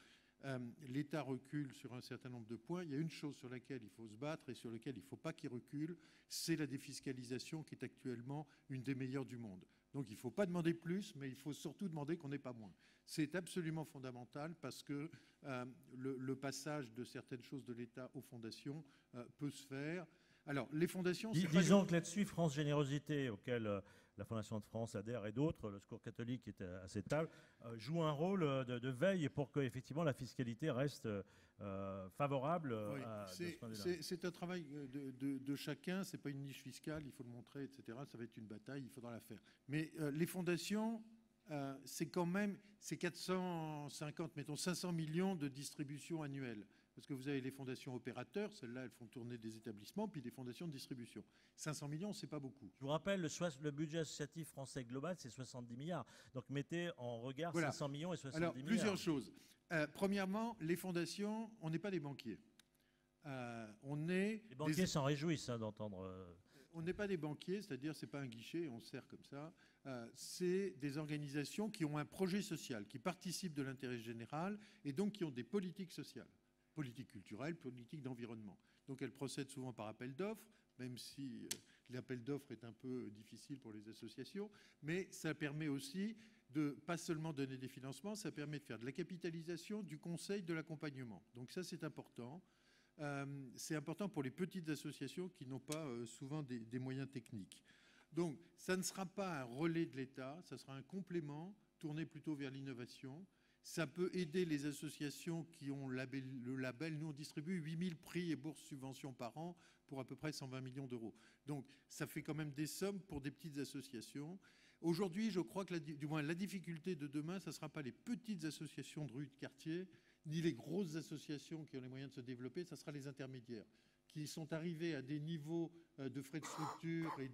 [SPEAKER 8] l'État recule sur un certain nombre de points. Il y a une chose sur laquelle il faut se battre et sur laquelle il ne faut pas qu'il recule, c'est la défiscalisation qui est actuellement une des meilleures du monde. Donc il ne faut pas demander plus, mais il faut surtout demander qu'on n'ait pas moins. C'est absolument fondamental parce que le passage de certaines choses de l'État aux fondations peut se faire. Alors, les fondations...
[SPEAKER 6] Disons que là-dessus, France Générosité, auquel la Fondation de France adhère et d'autres, le Secours catholique est à cette table, joue un rôle de veille pour que effectivement la fiscalité reste favorable
[SPEAKER 8] oui,
[SPEAKER 6] à ce point de vue-là.
[SPEAKER 8] C'est un travail de chacun, ce n'est pas une niche fiscale, il faut le montrer, etc. Ça va être une bataille, il faudra la faire. Mais les fondations, c'est quand même 450, mettons 500 millions de distributions annuelles. Parce que vous avez les fondations opérateurs, celles-là, elles font tourner des établissements, puis des fondations de distribution. 500 millions, c'est pas beaucoup.
[SPEAKER 6] Je vous rappelle, le budget associatif français global, c'est 70 milliards. Donc mettez en regard voilà. 500 millions et 70 milliards.
[SPEAKER 8] Alors, plusieurs choses. Premièrement, les fondations, on n'est pas des banquiers.
[SPEAKER 6] Les banquiers s'en réjouissent d'entendre...
[SPEAKER 8] On n'est pas des banquiers, c'est-à-dire c'est pas un guichet, on se sert comme ça. C'est des organisations qui ont un projet social, qui participent de l'intérêt général et donc qui ont des politiques sociales. Politique culturelle, politique d'environnement. Donc elles procèdent souvent par appel d'offres, même si l'appel d'offres est un peu difficile pour les associations, mais ça permet aussi de pas seulement donner des financements, ça permet de faire de la capitalisation, du conseil, de l'accompagnement. Donc ça c'est important. C'est important pour les petites associations qui n'ont pas souvent des moyens techniques. Donc ça ne sera pas un relais de l'État, ça sera un complément tourné plutôt vers l'innovation. Ça peut aider les associations qui ont le label. Nous, on distribue 8000 prix et bourses subventions par an pour à peu près 120 millions d'euros. Donc, ça fait quand même des sommes pour des petites associations. Aujourd'hui, je crois que du moins la difficulté de demain, ça ne sera pas les petites associations de rue de quartier, ni les grosses associations qui ont les moyens de se développer, ça sera les intermédiaires qui sont arrivés à des niveaux de frais de structure et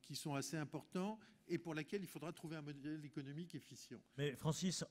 [SPEAKER 8] qui sont assez importants et pour laquelle il faudra trouver un modèle économique efficient.
[SPEAKER 6] Mais Francis,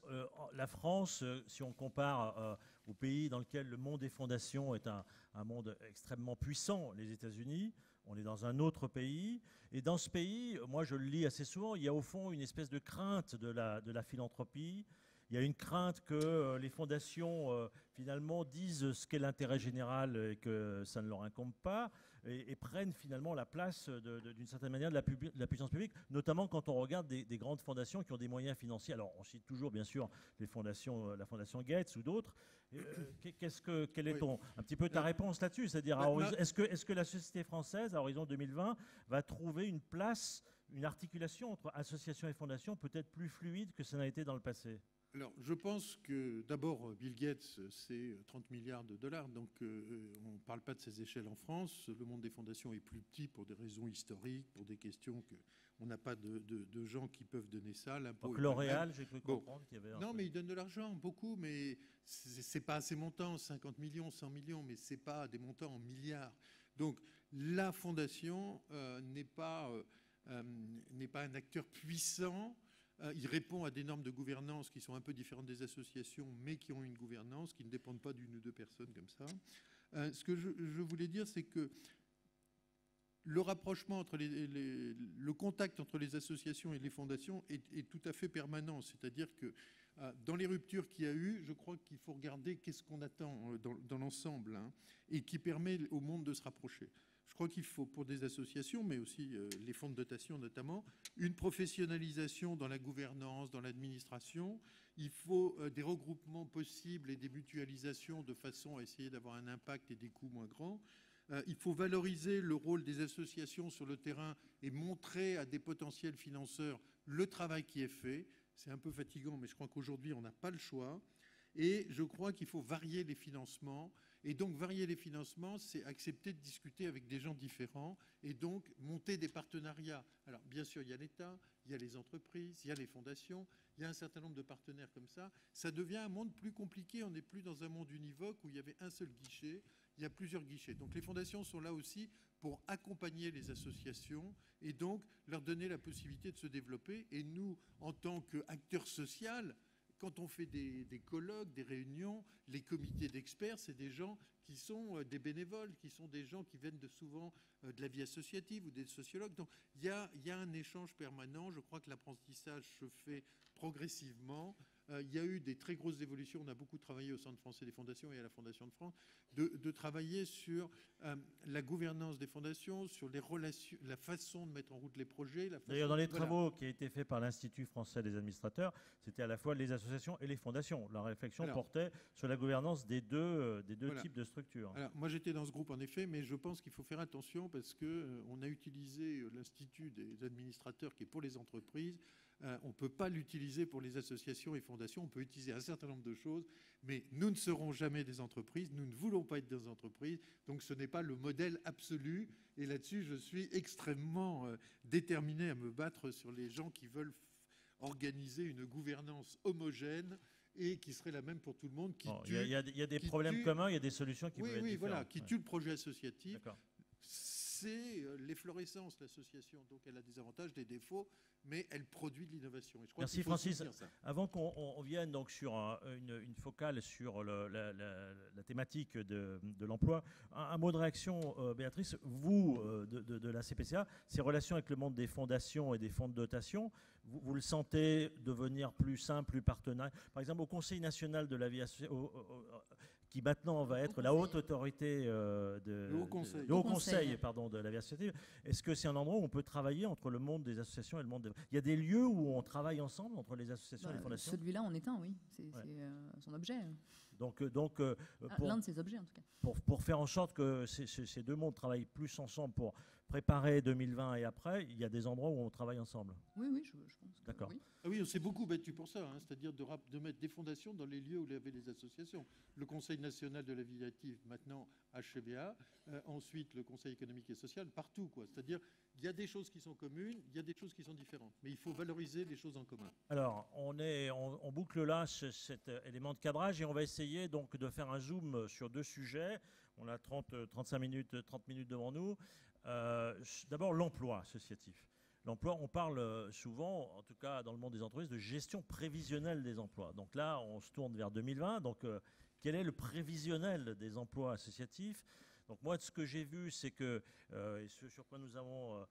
[SPEAKER 6] la France, si on compare au pays dans lequel le monde des fondations est un monde extrêmement puissant, les États-Unis, on est dans un autre pays. Et dans ce pays, moi je le lis assez souvent, il y a au fond une espèce de crainte de la philanthropie. Il y a une crainte que les fondations, finalement, disent ce qu'est l'intérêt général et que ça ne leur incombe pas, et prennent finalement la place, d'une certaine manière, de la puissance publique, notamment quand on regarde des grandes fondations qui ont des moyens financiers. Alors, on cite toujours, bien sûr, la Fondation Gates ou d'autres. Quelle est un petit peu ta réponse là-dessus? C'est-à-dire, est-ce que la société française, à horizon 2020, va trouver une place, une articulation entre associations et fondations peut-être plus fluide que ça n'a été dans le passé?
[SPEAKER 8] Alors, je pense que d'abord, Bill Gates, c'est 30 milliards de dollars, donc on ne parle pas de ces échelles en France. Le monde des fondations est plus petit pour des raisons historiques, pour des questions qu'on n'a pas de gens qui peuvent donner ça.
[SPEAKER 6] Donc L'Oréal, j'ai cru comprendre qu'il y avait...
[SPEAKER 8] Non, mais ils donnent de l'argent, beaucoup, mais c'est pas assez montants, 50 millions, 100 millions, mais c'est pas des montants en milliards. Donc, la fondation n'est pas un acteur puissant. Il répond à des normes de gouvernance qui sont un peu différentes des associations, mais qui ont une gouvernance, qui ne dépendent pas d'une ou deux personnes comme ça. Ce que je voulais dire, c'est que le rapprochement entre le contact entre les associations et les fondations est tout à fait permanent. C'est-à-dire que dans les ruptures qu'il y a eu, je crois qu'il faut regarder qu'est-ce qu'on attend dans l'ensemble, hein, et qui permet au monde de se rapprocher. Je crois qu'il faut, pour des associations, mais aussi les fonds de dotation notamment, une professionnalisation dans la gouvernance, dans l'administration. Il faut des regroupements possibles et des mutualisations de façon à essayer d'avoir un impact et des coûts moins grands. Il faut valoriser le rôle des associations sur le terrain et montrer à des potentiels financeurs le travail qui est fait. C'est un peu fatigant, mais je crois qu'aujourd'hui, on n'a pas le choix. Et je crois qu'il faut varier les financements. Et donc, varier les financements, c'est accepter de discuter avec des gens différents et donc monter des partenariats. Alors, bien sûr, il y a l'État, il y a les entreprises, il y a les fondations, il y a un certain nombre de partenaires comme ça. Ça devient un monde plus compliqué. On n'est plus dans un monde univoque où il y avait un seul guichet. Il y a plusieurs guichets. Donc, les fondations sont là aussi pour accompagner les associations et donc leur donner la possibilité de se développer. Et nous, en tant qu'acteurs sociaux, quand on fait des colloques, des réunions, les comités d'experts, c'est des gens qui sont des bénévoles, qui sont des gens qui viennent souvent de la vie associative ou des sociologues. Donc il y a un échange permanent. Je crois que l'apprentissage se fait progressivement. Il y a eu des très grosses évolutions. On a beaucoup travaillé au Centre français des fondations et à la Fondation de France, de travailler sur la gouvernance des fondations, sur les relations, la façon de mettre en route les projets.
[SPEAKER 6] D'ailleurs, dans les travaux qui ont été faits par l'Institut français des administrateurs, c'était à la fois les associations et les fondations. La réflexion portait sur la gouvernance des deux types de structures.
[SPEAKER 8] Alors, moi, j'étais dans ce groupe, en effet, mais je pense qu'il faut faire attention parce qu'on a utilisé l'Institut des administrateurs qui est pour les entreprises. On ne peut pas l'utiliser pour les associations et fondations. On peut utiliser un certain nombre de choses, mais nous ne serons jamais des entreprises. Nous ne voulons pas être des entreprises. Donc, ce n'est pas le modèle absolu. Et là-dessus, je suis extrêmement déterminé à me battre sur les gens qui veulent organiser une gouvernance homogène et qui serait la même pour tout le monde.
[SPEAKER 6] Il y a des problèmes communs, il y a des solutions qui peuvent être différentes.
[SPEAKER 8] Voilà, qui tue le projet associatif.
[SPEAKER 6] D'accord.
[SPEAKER 8] C'est l'efflorescence, l'association. Donc, elle a des avantages, des défauts, mais elle produit de l'innovation.
[SPEAKER 6] Merci Francis. Avant qu'on vienne donc sur une focale sur la thématique de l'emploi, un mot de réaction, Béatrice. Vous, de la CPCA, ces relations avec le monde des fondations et des fonds de dotation, vous le sentez devenir plus simple, plus partenaire? Par exemple, au Conseil national de la vie associative, qui maintenant va être la haute autorité le haut conseil de la vie associative. Est-ce que c'est un endroit où on peut travailler entre le monde des associations et le monde des... Il y a des lieux où on travaille ensemble entre les associations et les fondations?
[SPEAKER 5] Celui-là en est un, oui. C'est son objet.
[SPEAKER 6] Donc
[SPEAKER 5] l'un de ses objets, en tout cas.
[SPEAKER 6] Pour faire en sorte que ces deux mondes travaillent plus ensemble pour préparer 2020 et après, il y a des endroits où on travaille ensemble.
[SPEAKER 5] Oui, je pense.
[SPEAKER 6] D'accord.
[SPEAKER 5] Oui.
[SPEAKER 8] Ah oui, on s'est beaucoup battu pour ça, hein, c'est-à-dire de mettre des fondations dans les lieux où il y avait les associations. Le Conseil national de la vie active, maintenant HCBA, ensuite le Conseil économique et social, partout, quoi. C'est-à-dire il y a des choses qui sont communes, il y a des choses qui sont différentes, mais il faut valoriser les choses en commun.
[SPEAKER 6] Alors, on boucle là cet élément de cadrage et on va essayer donc de faire un zoom sur deux sujets. On a 30 minutes devant nous. D'abord, l'emploi associatif. L'emploi, on parle souvent, en tout cas dans le monde des entreprises, de gestion prévisionnelle des emplois. Donc là, on se tourne vers 2020. Donc, quel est le prévisionnel des emplois associatifs? Donc moi, ce que j'ai vu, c'est que, et ce sur quoi nous avons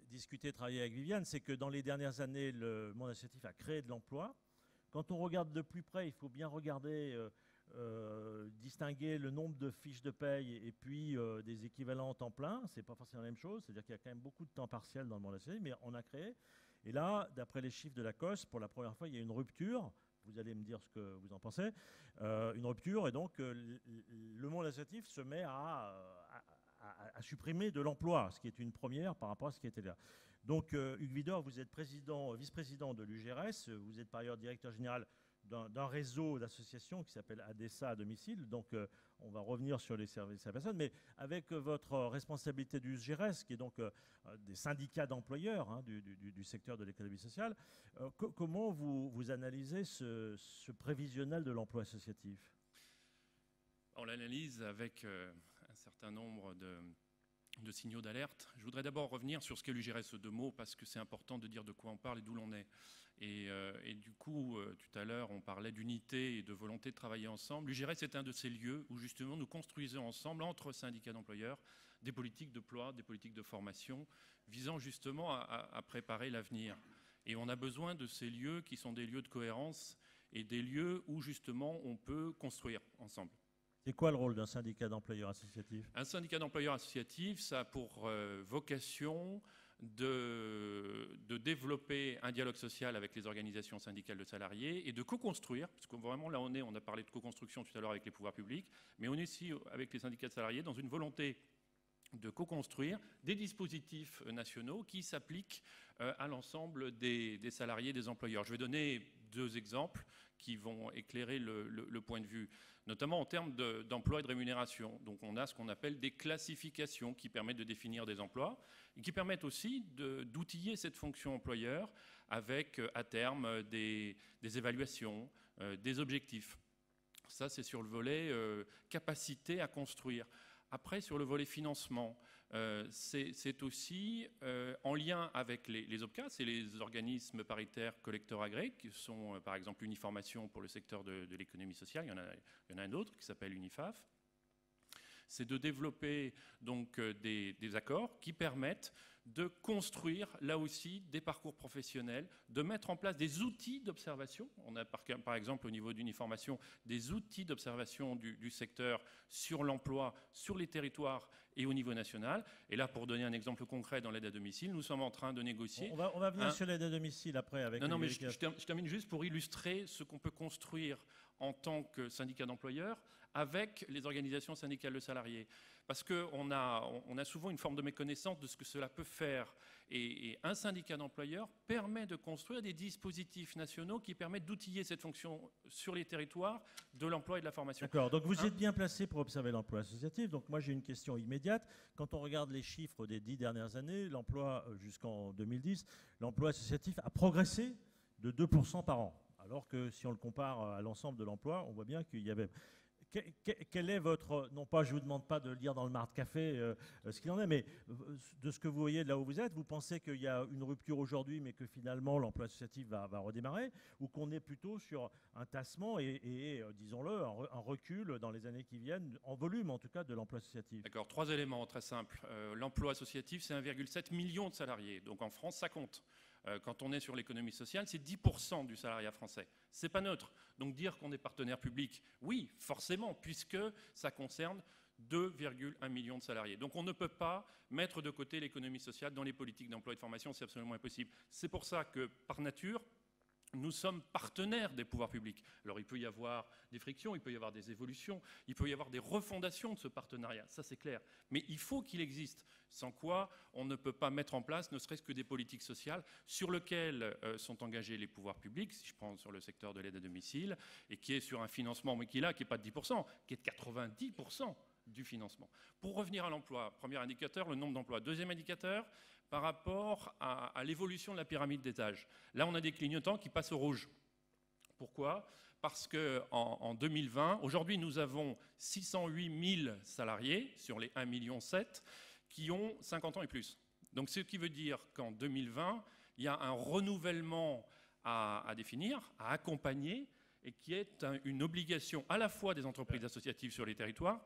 [SPEAKER 6] discuté, travaillé avec Viviane, c'est que dans les dernières années, le monde associatif a créé de l'emploi. Quand on regarde de plus près, il faut bien regarder, distinguer le nombre de fiches de paye et puis des équivalents temps plein. C'est pas forcément la même chose. C'est-à-dire qu'il y a quand même beaucoup de temps partiel dans le monde associatif, mais on a créé. Et là, d'après les chiffres de la COS, pour la première fois, il y a une rupture. Vous allez me dire ce que vous en pensez. Une rupture, et donc le monde associatif se met à supprimer de l'emploi, ce qui est une première par rapport à ce qui était là. Donc, Hugues Widor, vous êtes vice-président de l'UGRS, vous êtes par ailleurs directeur général d'un réseau d'associations qui s'appelle ADESA à domicile. Donc, on va revenir sur les services à la personne. Mais avec votre responsabilité du SGRES, qui est donc des syndicats d'employeurs du secteur de l'économie sociale, comment vous analysez ce prévisionnel de l'emploi associatif?
[SPEAKER 9] On l'analyse avec un certain nombre de signaux d'alerte. Je voudrais d'abord revenir sur ce qu'est l'UGRES, deux mots, parce que c'est important de dire de quoi on parle et d'où l'on est. Et du coup, tout à l'heure, on parlait d'unité et de volonté de travailler ensemble. L'UGRES est un de ces lieux où justement nous construisons ensemble, entre syndicats d'employeurs, des politiques d'emploi, des politiques de formation, visant justement à préparer l'avenir. Et on a besoin de ces lieux qui sont des lieux de cohérence et des lieux où justement on peut construire ensemble.
[SPEAKER 6] C'est quoi le rôle d'un syndicat d'employeurs associatif?
[SPEAKER 9] Un syndicat d'employeurs associatif, ça a pour vocation de développer un dialogue social avec les organisations syndicales de salariés et de co-construire, parce que vraiment là on a parlé de co-construction tout à l'heure avec les pouvoirs publics, mais on est aussi avec les syndicats de salariés dans une volonté de co-construire des dispositifs nationaux qui s'appliquent à l'ensemble des salariés, des employeurs. Je vais donner deux exemples qui vont éclairer le point de vue, notamment en termes d'emploi et de rémunération. Donc on a ce qu'on appelle des classifications qui permettent de définir des emplois et qui permettent aussi d'outiller cette fonction employeur avec à terme des évaluations, des objectifs. Ça c'est sur le volet capacité à construire. Après, sur le volet financement, c'est aussi en lien avec les OPCA, c'est les organismes paritaires collecteurs agréés, qui sont par exemple l'Uniformation pour le secteur de l'économie sociale, il y en a un autre qui s'appelle UNIFAF. C'est de développer donc des accords qui permettent de construire là aussi des parcours professionnels, de mettre en place des outils d'observation. On a par exemple au niveau d'Uniformation des outils d'observation du secteur sur l'emploi, sur les territoires et au niveau national. Et là, pour donner un exemple concret dans l'aide à domicile, nous sommes en train de négocier...
[SPEAKER 6] On va venir sur l'aide à domicile après. Avec
[SPEAKER 9] non, mais je termine juste pour illustrer ce qu'on peut construire en tant que syndicat d'employeurs avec les organisations syndicales de salariés. Parce qu'on a souvent une forme de méconnaissance de ce que cela peut faire. Et un syndicat d'employeurs permet de construire des dispositifs nationaux qui permettent d'outiller cette fonction sur les territoires de l'emploi et de la formation.
[SPEAKER 6] D'accord, donc vous êtes bien placé pour observer l'emploi associatif. Donc moi j'ai une question immédiate. Quand on regarde les chiffres des 10 dernières années, l'emploi jusqu'en 2010, l'emploi associatif a progressé de 2% par an. Alors que si on le compare à l'ensemble de l'emploi, on voit bien qu'il y avait... Quel est votre... Non pas, je ne vous demande pas de lire dans le Marc Café ce qu'il en est, mais de ce que vous voyez de là où vous êtes, vous pensez qu'il y a une rupture aujourd'hui, mais que finalement l'emploi associatif va redémarrer, ou qu'on est plutôt sur un tassement et disons-le, un recul dans les années qui viennent, en volume en tout cas, de l'emploi associatif?
[SPEAKER 9] D'accord, 3 éléments très simples. L'emploi associatif, c'est 1,7 million de salariés. Donc en France, ça compte. Quand on est sur l'économie sociale, c'est 10% du salariat français. Ce n'est pas neutre. Donc dire qu'on est partenaire public, oui, forcément, puisque ça concerne 2,1 millions de salariés. Donc on ne peut pas mettre de côté l'économie sociale dans les politiques d'emploi et de formation, c'est absolument impossible. C'est pour ça que, par nature, nous sommes partenaires des pouvoirs publics. Alors il peut y avoir des frictions, il peut y avoir des évolutions, il peut y avoir des refondations de ce partenariat, ça c'est clair. Mais il faut qu'il existe, sans quoi on ne peut pas mettre en place ne serait-ce que des politiques sociales sur lesquelles sont engagés les pouvoirs publics, si je prends sur le secteur de l'aide à domicile, et qui est sur un financement, mais qui est là, qui n'est pas de 10%, qui est de 90% du financement. Pour revenir à l'emploi, premier indicateur, le nombre d'emplois. Deuxième indicateur, par rapport à l'évolution de la pyramide des âges. Là, on a des clignotants qui passent au rouge. Pourquoi ? Parce qu'en 2020, aujourd'hui, nous avons 608 000 salariés sur les 1,7 million qui ont 50 ans et plus. Donc, ce qui veut dire qu'en 2020, il y a un renouvellement à définir, à accompagner, et qui est une obligation à la fois des entreprises associatives sur les territoires,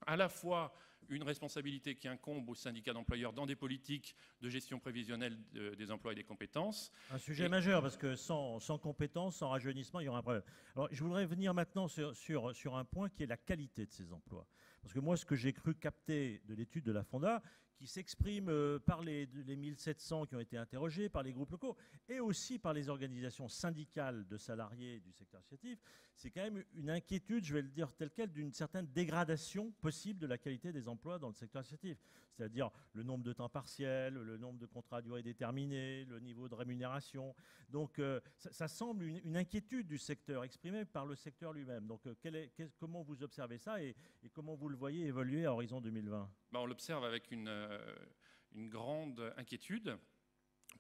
[SPEAKER 9] à la fois une responsabilité qui incombe aux syndicats d'employeurs dans des politiques de gestion prévisionnelle des emplois et des compétences.
[SPEAKER 6] Un sujet majeur, parce que sans compétences, sans rajeunissement, il y aura un problème. Alors, je voudrais venir maintenant sur un point qui est la qualité de ces emplois. Parce que moi, ce que j'ai cru capter de l'étude de la Fonda, qui s'exprime par les 1700 qui ont été interrogés, par les groupes locaux, et aussi par les organisations syndicales de salariés du secteur associatif, c'est quand même une inquiétude, je vais le dire tel quel, d'une certaine dégradation possible de la qualité des emplois dans le secteur associatif. C'est-à-dire le nombre de temps partiel, le nombre de contrats à durée déterminée, le niveau de rémunération. Donc ça semble une inquiétude du secteur exprimée par le secteur lui-même. Donc comment vous observez ça et comment vous le voyez évoluer à horizon 2020 ?
[SPEAKER 9] On l'observe avec une grande inquiétude.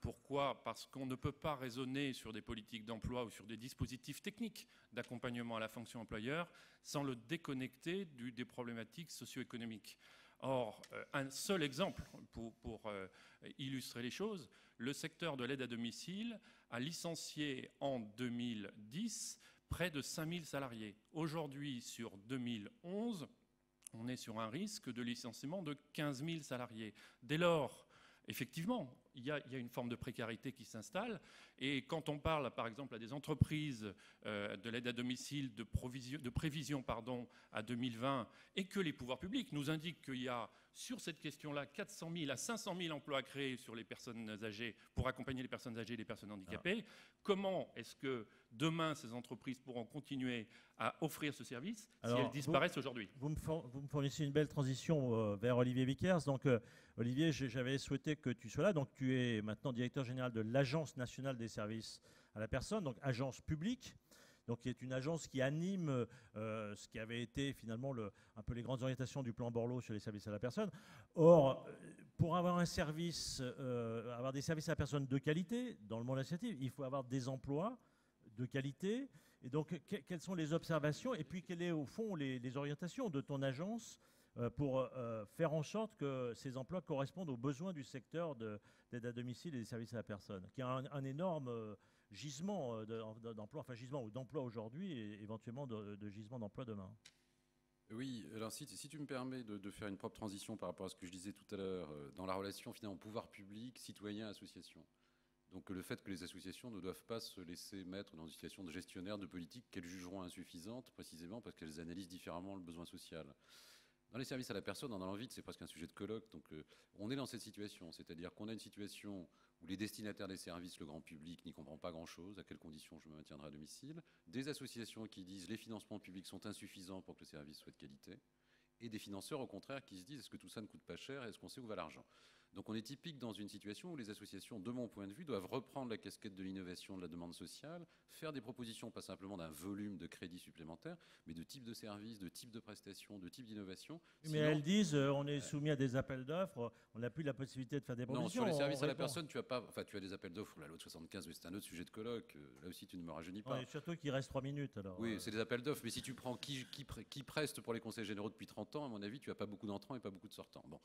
[SPEAKER 9] Pourquoi ? Parce qu'on ne peut pas raisonner sur des politiques d'emploi ou sur des dispositifs techniques d'accompagnement à la fonction employeur sans le déconnecter des problématiques socio-économiques. Or, un seul exemple pour illustrer les choses, le secteur de l'aide à domicile a licencié en 2010 près de 5000 salariés. Aujourd'hui, sur 2011, on est sur un risque de licenciement de 15 000 salariés. Dès lors, effectivement, il y a une forme de précarité qui s'installe. Et quand on parle, par exemple, à des entreprises de l'aide à domicile, de prévision à 2020, et que les pouvoirs publics nous indiquent qu'il y a, sur cette question-là, 400 000 à 500 000 emplois à créer sur les personnes âgées, pour accompagner les personnes âgées et les personnes handicapées, comment est-ce que demain, ces entreprises pourront continuer à offrir ce service si elles disparaissent aujourd'hui ?
[SPEAKER 6] Vous me fournissez une belle transition vers Olivier Vickers. Donc, Olivier, j'avais souhaité que tu sois là. Donc, tu es maintenant directeur général de l'Agence nationale des services à la personne, donc agence publique, donc qui est une agence qui anime ce qui avait été finalement un peu les grandes orientations du plan Borloo sur les services à la personne. Or, pour avoir un service, avoir des services à la personne de qualité dans le monde associatif, il faut avoir des emplois de qualité. Et donc, quelles sont les observations et puis quelles sont au fond les orientations de ton agence pour faire en sorte que ces emplois correspondent aux besoins du secteur d'aide à domicile et des services à la personne, qui a un énorme gisement d'emploi, enfin gisement ou d'emploi aujourd'hui et éventuellement de gisement d'emploi demain.
[SPEAKER 7] Oui, alors si tu me permets de faire une propre transition par rapport à ce que je disais tout à l'heure, dans la relation finalement pouvoir public, citoyen, association. Donc le fait que les associations ne doivent pas se laisser mettre dans une situation de gestionnaire de politique qu'elles jugeront insuffisante, précisément parce qu'elles analysent différemment le besoin social. Dans les services à la personne, on a envie, c'est presque un sujet de colloque, donc on est dans cette situation, c'est-à-dire qu'on a une situation où les destinataires des services, le grand public, n'y comprend pas grand-chose, à quelles conditions je me maintiendrai à domicile, des associations qui disent les financements publics sont insuffisants pour que le service soit de qualité, et des financeurs au contraire qui se disent est-ce que tout ça ne coûte pas cher, est-ce qu'on sait où va l'argent ? Donc on est typique dans une situation où les associations, de mon point de vue, doivent reprendre la casquette de l'innovation, de la demande sociale, faire des propositions, pas simplement d'un volume de crédits supplémentaires, mais de type de service, de type de prestation, de type d'innovation.
[SPEAKER 6] Mais elles disent on est soumis à des appels d'offres, on n'a plus la possibilité de faire des propositions.
[SPEAKER 7] Non, sur les services à la personne, tu as des appels d'offres, la loi de 75, mais c'est un autre sujet de colloque. Là aussi, tu ne me rajeunis pas.
[SPEAKER 6] Ouais, surtout qu'il reste 3 minutes. Alors,
[SPEAKER 7] oui, c'est des appels d'offres, mais si tu prends qui preste pour les conseils généraux depuis 30 ans, à mon avis, tu n'as pas beaucoup d'entrants et pas beaucoup de sortants. Bon.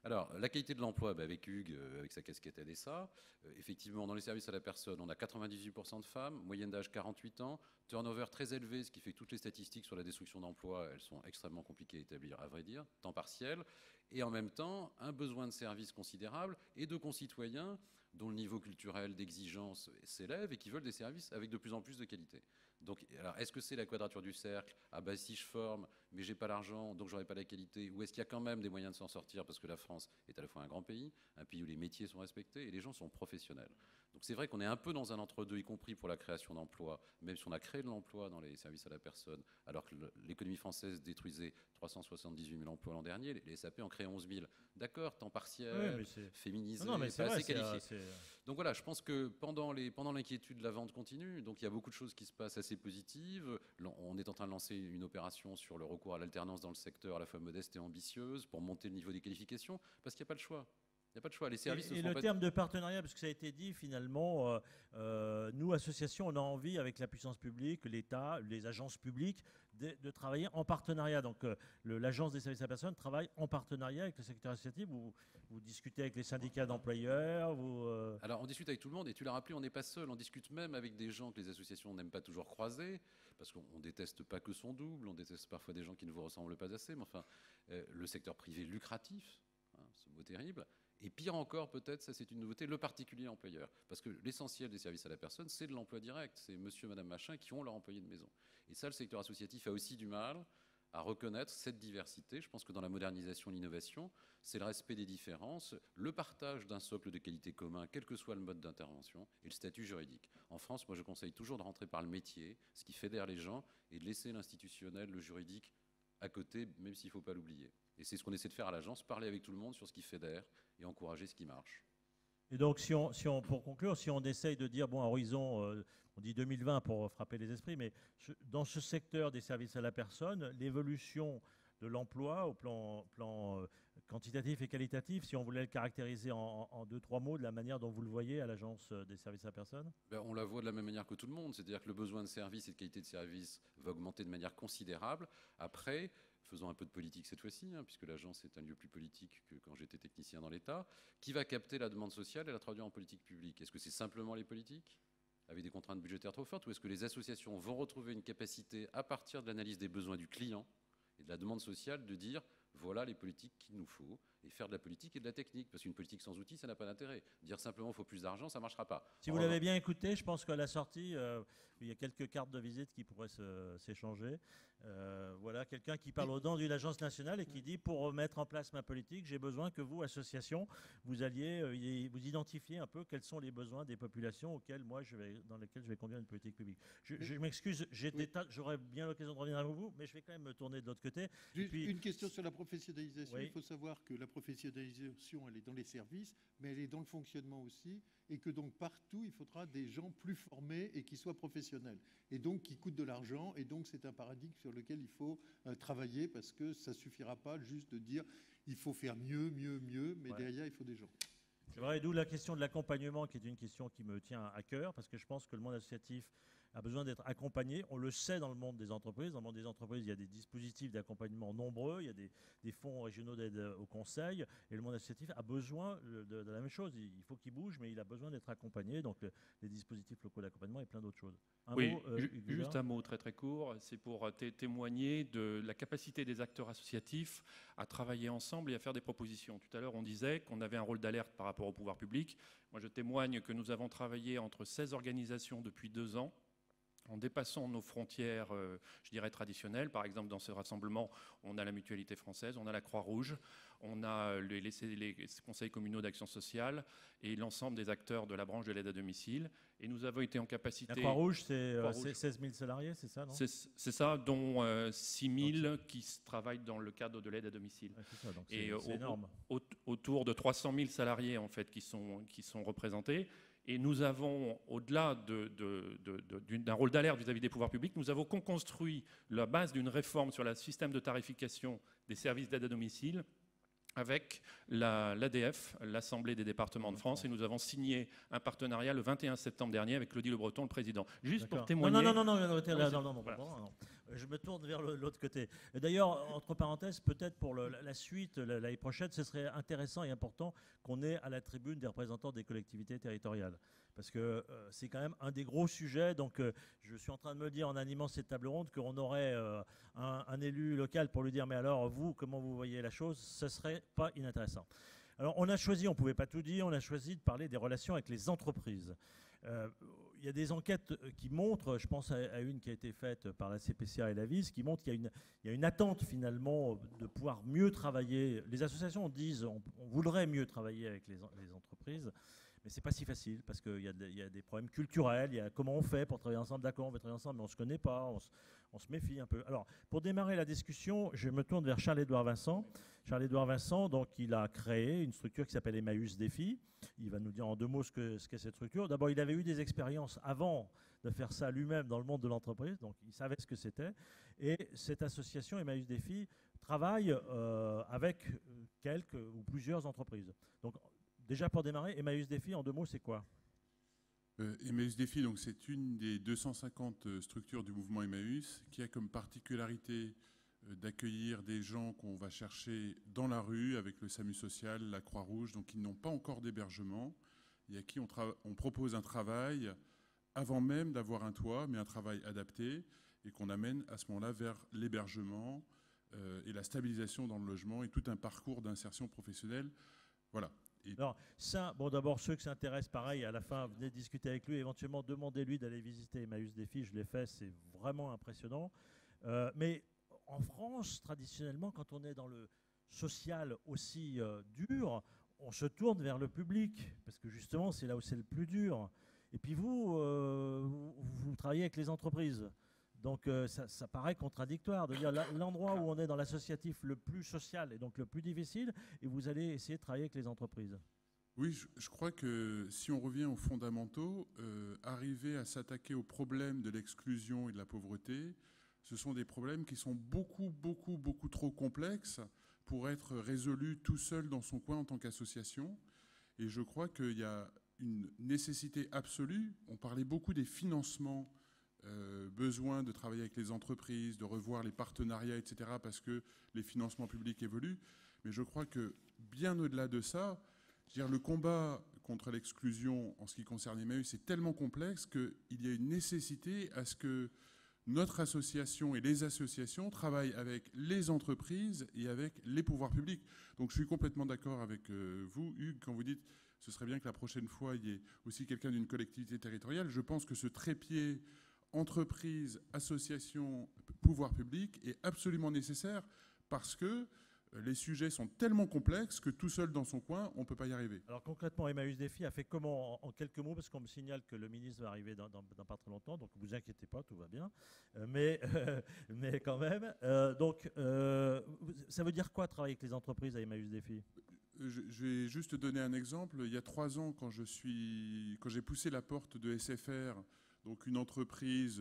[SPEAKER 7] Alors, la qualité de l'emploi, avec Hugues, avec sa casquette LSA, effectivement, dans les services à la personne, on a 98% de femmes, moyenne d'âge 48 ans, turnover très élevé, ce qui fait que toutes les statistiques sur la destruction d'emplois, elles sont extrêmement compliquées à établir, à vrai dire, temps partiel, et en même temps, un besoin de services considérable et de concitoyens dont le niveau culturel d'exigence s'élève et qui veulent des services avec de plus en plus de qualité. Donc, alors, est-ce que c'est la quadrature du cercle ? Ah bah si je forme, mais j'ai pas l'argent, donc j'aurai pas la qualité. Ou est-ce qu'il y a quand même des moyens de s'en sortir parce que la France est à la fois un grand pays, un pays où les métiers sont respectés et les gens sont professionnels. Donc c'est vrai qu'on est un peu dans un entre-deux, y compris pour la création d'emplois, même si on a créé de l'emploi dans les services à la personne, alors que l'économie française détruisait 378 000 emplois l'an dernier, les SAP en créent 11 000. D'accord, temps partiel, oui, féminisé,
[SPEAKER 6] non, mais
[SPEAKER 7] pas
[SPEAKER 6] vrai,
[SPEAKER 7] assez qualifié. Donc voilà, je pense que pendant l'inquiétude, la vente continue, donc il y a beaucoup de choses qui se passent assez positives. On est en train de lancer une opération sur le recours à l'alternance dans le secteur, à la fois modeste et ambitieuse, pour monter le niveau des qualifications, parce qu'il n'y a pas le choix. Il n'y a pas de choix. Les services
[SPEAKER 6] et le terme de partenariat, parce que ça a été dit, finalement, nous, associations, on a envie, avec la puissance publique, l'État, les agences publiques, de travailler en partenariat. Donc, l'Agence des services à la personne travaille en partenariat avec le secteur associatif. Vous discutez avec les syndicats d'employeurs
[SPEAKER 7] Alors, on discute avec tout le monde, et tu l'as rappelé, on n'est pas seul. On discute même avec des gens que les associations n'aiment pas toujours croiser, parce qu'on ne déteste pas que son double, on déteste parfois des gens qui ne vous ressemblent pas assez, mais enfin, le secteur privé lucratif, ce mot terrible. Et pire encore, peut-être, ça c'est une nouveauté, le particulier employeur. Parce que l'essentiel des services à la personne, c'est de l'emploi direct. C'est monsieur, madame, machin qui ont leur employé de maison. Et ça, le secteur associatif a aussi du mal à reconnaître cette diversité. Je pense que dans la modernisation et l'innovation, c'est le respect des différences, le partage d'un socle de qualité commun, quel que soit le mode d'intervention, et le statut juridique. En France, moi je conseille toujours de rentrer par le métier, ce qui fédère les gens, et de laisser l'institutionnel, le juridique, à côté, même s'il ne faut pas l'oublier. Et c'est ce qu'on essaie de faire à l'agence, parler avec tout le monde sur ce qui fédère et encourager ce qui marche.
[SPEAKER 6] Et donc, pour conclure, si on essaye de dire, bon, à horizon, on dit 2020 pour frapper les esprits, mais dans ce secteur des services à la personne, l'évolution de l'emploi au plan quantitatif et qualitatif, si on voulait le caractériser en 2-3 mots, de la manière dont vous le voyez à l'agence des services à la personne?
[SPEAKER 7] On la voit de la même manière que tout le monde, c'est-à-dire que le besoin de service et de qualité de service va augmenter de manière considérable. Après, faisons un peu de politique cette fois-ci, puisque l'agence est un lieu plus politique que quand j'étais technicien dans l'État, qui va capter la demande sociale et la traduire en politique publique? Est-ce que c'est simplement les politiques, avec des contraintes budgétaires trop fortes, ou est-ce que les associations vont retrouver une capacité, à partir de l'analyse des besoins du client et de la demande sociale, de dire voilà les politiques qu'il nous faut, et faire de la politique et de la technique, parce qu'une politique sans outils, ça n'a pas d'intérêt. Dire simplement il faut plus d'argent, ça ne marchera pas.
[SPEAKER 6] Si vous l'avez bien écouté, je pense qu'à la sortie, il y a quelques cartes de visite qui pourraient s'échanger. Voilà, quelqu'un qui parle au nom d'une agence nationale et qui dit, pour mettre en place ma politique, j'ai besoin que vous, association, vous alliez vous identifier un peu quels sont les besoins des populations dans lesquelles je vais conduire une politique publique. Je m'excuse, j'aurais bien l'occasion de revenir avec vous, mais je vais quand même me tourner de l'autre côté.
[SPEAKER 8] Une question sur la professionnalisation.
[SPEAKER 6] Oui.
[SPEAKER 8] Il faut savoir que la professionnalisation, elle est dans les services, mais elle est dans le fonctionnement aussi, et que donc partout, il faudra des gens plus formés et qui soient professionnels, et donc qui coûtent de l'argent, et donc c'est un paradigme sur lequel il faut travailler, parce que ça ne suffira pas juste de dire il faut faire mieux, mais derrière, il faut des gens.
[SPEAKER 6] C'est vrai, d'où la question de l'accompagnement, qui est une question qui me tient à cœur, parce que je pense que le monde associatif a besoin d'être accompagné. On le sait dans le monde des entreprises. Dans le monde des entreprises, il y a des dispositifs d'accompagnement nombreux, il y a des fonds régionaux d'aide au conseil, et le monde associatif a besoin de la même chose. Il faut qu'il bouge, mais il a besoin d'être accompagné. Donc les dispositifs locaux d'accompagnement et plein d'autres choses.
[SPEAKER 9] Juste un mot très très court, c'est pour témoigner de la capacité des acteurs associatifs à travailler ensemble et à faire des propositions. Tout à l'heure, on disait qu'on avait un rôle d'alerte par rapport au pouvoir public. Moi, je témoigne que nous avons travaillé entre 16 organisations depuis 2 ans, en dépassant nos frontières, je dirais, traditionnelles. Par exemple, dans ce rassemblement, on a la Mutualité française, on a la Croix-Rouge, on a les conseils communaux d'action sociale et l'ensemble des acteurs de la branche de l'aide à domicile. Et nous avons été en capacité...
[SPEAKER 6] La Croix-Rouge, c'est 16 000 salariés, c'est ça, non?
[SPEAKER 9] C'est ça, dont 6 000 qui travaillent dans le cadre de l'aide à domicile.
[SPEAKER 6] Ouais, c'est ça, donc
[SPEAKER 9] et
[SPEAKER 6] c'est énorme.
[SPEAKER 9] Autour de 300 000 salariés, en fait, qui sont représentés. Et nous avons, au-delà d'un rôle d'alerte vis-à-vis des pouvoirs publics, nous avons construit la base d'une réforme sur le système de tarification des services d'aide à domicile avec l'ADF, l'Assemblée des départements de France, et nous avons signé un partenariat le 21 septembre dernier avec Claudie Le Breton, le président. Juste pour témoigner...
[SPEAKER 6] Non. Je me tourne vers l'autre côté. D'ailleurs, entre parenthèses, peut-être pour la suite, l'année prochaine, ce serait intéressant et important qu'on ait à la tribune des représentants des collectivités territoriales. Parce que c'est quand même un des gros sujets. Donc, je suis en train de me dire, en animant cette table ronde, qu'on aurait un élu local pour lui dire « Mais alors, vous, comment vous voyez la chose ?» Ce ne serait pas inintéressant. Alors, on ne pouvait pas tout dire, on a choisi de parler des relations avec les entreprises. Il y a des enquêtes qui montrent, je pense à une qui a été faite par la CPCA et la VIS, qui montre qu'il y a une attente finalement de pouvoir mieux travailler. Les associations disent on voudrait mieux travailler avec les entreprises, mais ce n'est pas si facile parce qu'il y a des problèmes culturels. Il y a comment on fait pour travailler ensemble. D'accord, on veut travailler ensemble, mais on ne se connaît pas, on se méfie un peu. Alors, pour démarrer la discussion, je me tourne vers Charles-Édouard Vincent. Charles-Édouard Vincent, donc, il a créé une structure qui s'appelle Emmaüs Défi. Il va nous dire en 2 mots ce qu'est cette structure. D'abord, il avait eu des expériences avant de faire ça lui-même dans le monde de l'entreprise, donc il savait ce que c'était. Et cette association Emmaüs Défi travaille avec quelques ou plusieurs entreprises. Donc, déjà pour démarrer, Emmaüs Défi, en 2 mots, c'est quoi?
[SPEAKER 10] Emmaüs Défi, donc, c'est une des 250 structures du mouvement Emmaüs qui a comme particularité d'accueillir des gens qu'on va chercher dans la rue avec le SAMU social, la Croix-Rouge, donc qui n'ont pas encore d'hébergement et à qui on propose un travail avant même d'avoir un toit, mais un travail adapté et qu'on amène à ce moment-là vers l'hébergement et la stabilisation dans le logement et tout un parcours d'insertion professionnelle. Voilà.
[SPEAKER 6] Alors, ça, bon, d'abord, ceux qui s'intéressent, pareil, à la fin, venez discuter avec lui, éventuellement, demandez-lui d'aller visiter Emmaüs Défi. Je l'ai fait, c'est vraiment impressionnant. Mais en France, traditionnellement, quand on est dans le social aussi dur, on se tourne vers le public, parce que justement, c'est là où c'est le plus dur. Et puis vous travaillez avec les entreprises. Donc ça paraît contradictoire de dire l'endroit où on est dans l'associatif le plus social et donc le plus difficile, et vous allez essayer de travailler avec les entreprises.
[SPEAKER 10] Oui, je crois que si on revient aux fondamentaux, arriver à s'attaquer aux problèmes de l'exclusion et de la pauvreté, ce sont des problèmes qui sont beaucoup trop complexes pour être résolus tout seul dans son coin en tant qu'association. Et je crois qu'il y a une nécessité absolue. On parlait beaucoup des financements, besoin de travailler avec les entreprises, de revoir les partenariats, etc., parce que les financements publics évoluent. Mais je crois que bien au-delà de ça, le combat contre l'exclusion en ce qui concerne Emmaüs est tellement complexe qu'il y a une nécessité à ce que notre association et les associations travaillent avec les entreprises et avec les pouvoirs publics. Donc je suis complètement d'accord avec vous, Hugues, quand vous dites ce serait bien que la prochaine fois, il y ait aussi quelqu'un d'une collectivité territoriale. Je pense que ce trépied entreprise, association, pouvoir public est absolument nécessaire parce que les sujets sont tellement complexes que tout seul dans son coin, on ne peut pas y arriver.
[SPEAKER 6] Alors concrètement, Emmaüs Défi a fait comment en quelques mots, parce qu'on me signale que le ministre va arriver dans pas très longtemps, donc ne vous inquiétez pas, tout va bien. Mais quand même, ça veut dire quoi travailler avec les entreprises à Emmaüs Défi ?
[SPEAKER 10] Je vais juste donner un exemple. Il y a 3 ans, quand j'ai poussé la porte de SFR, donc une entreprise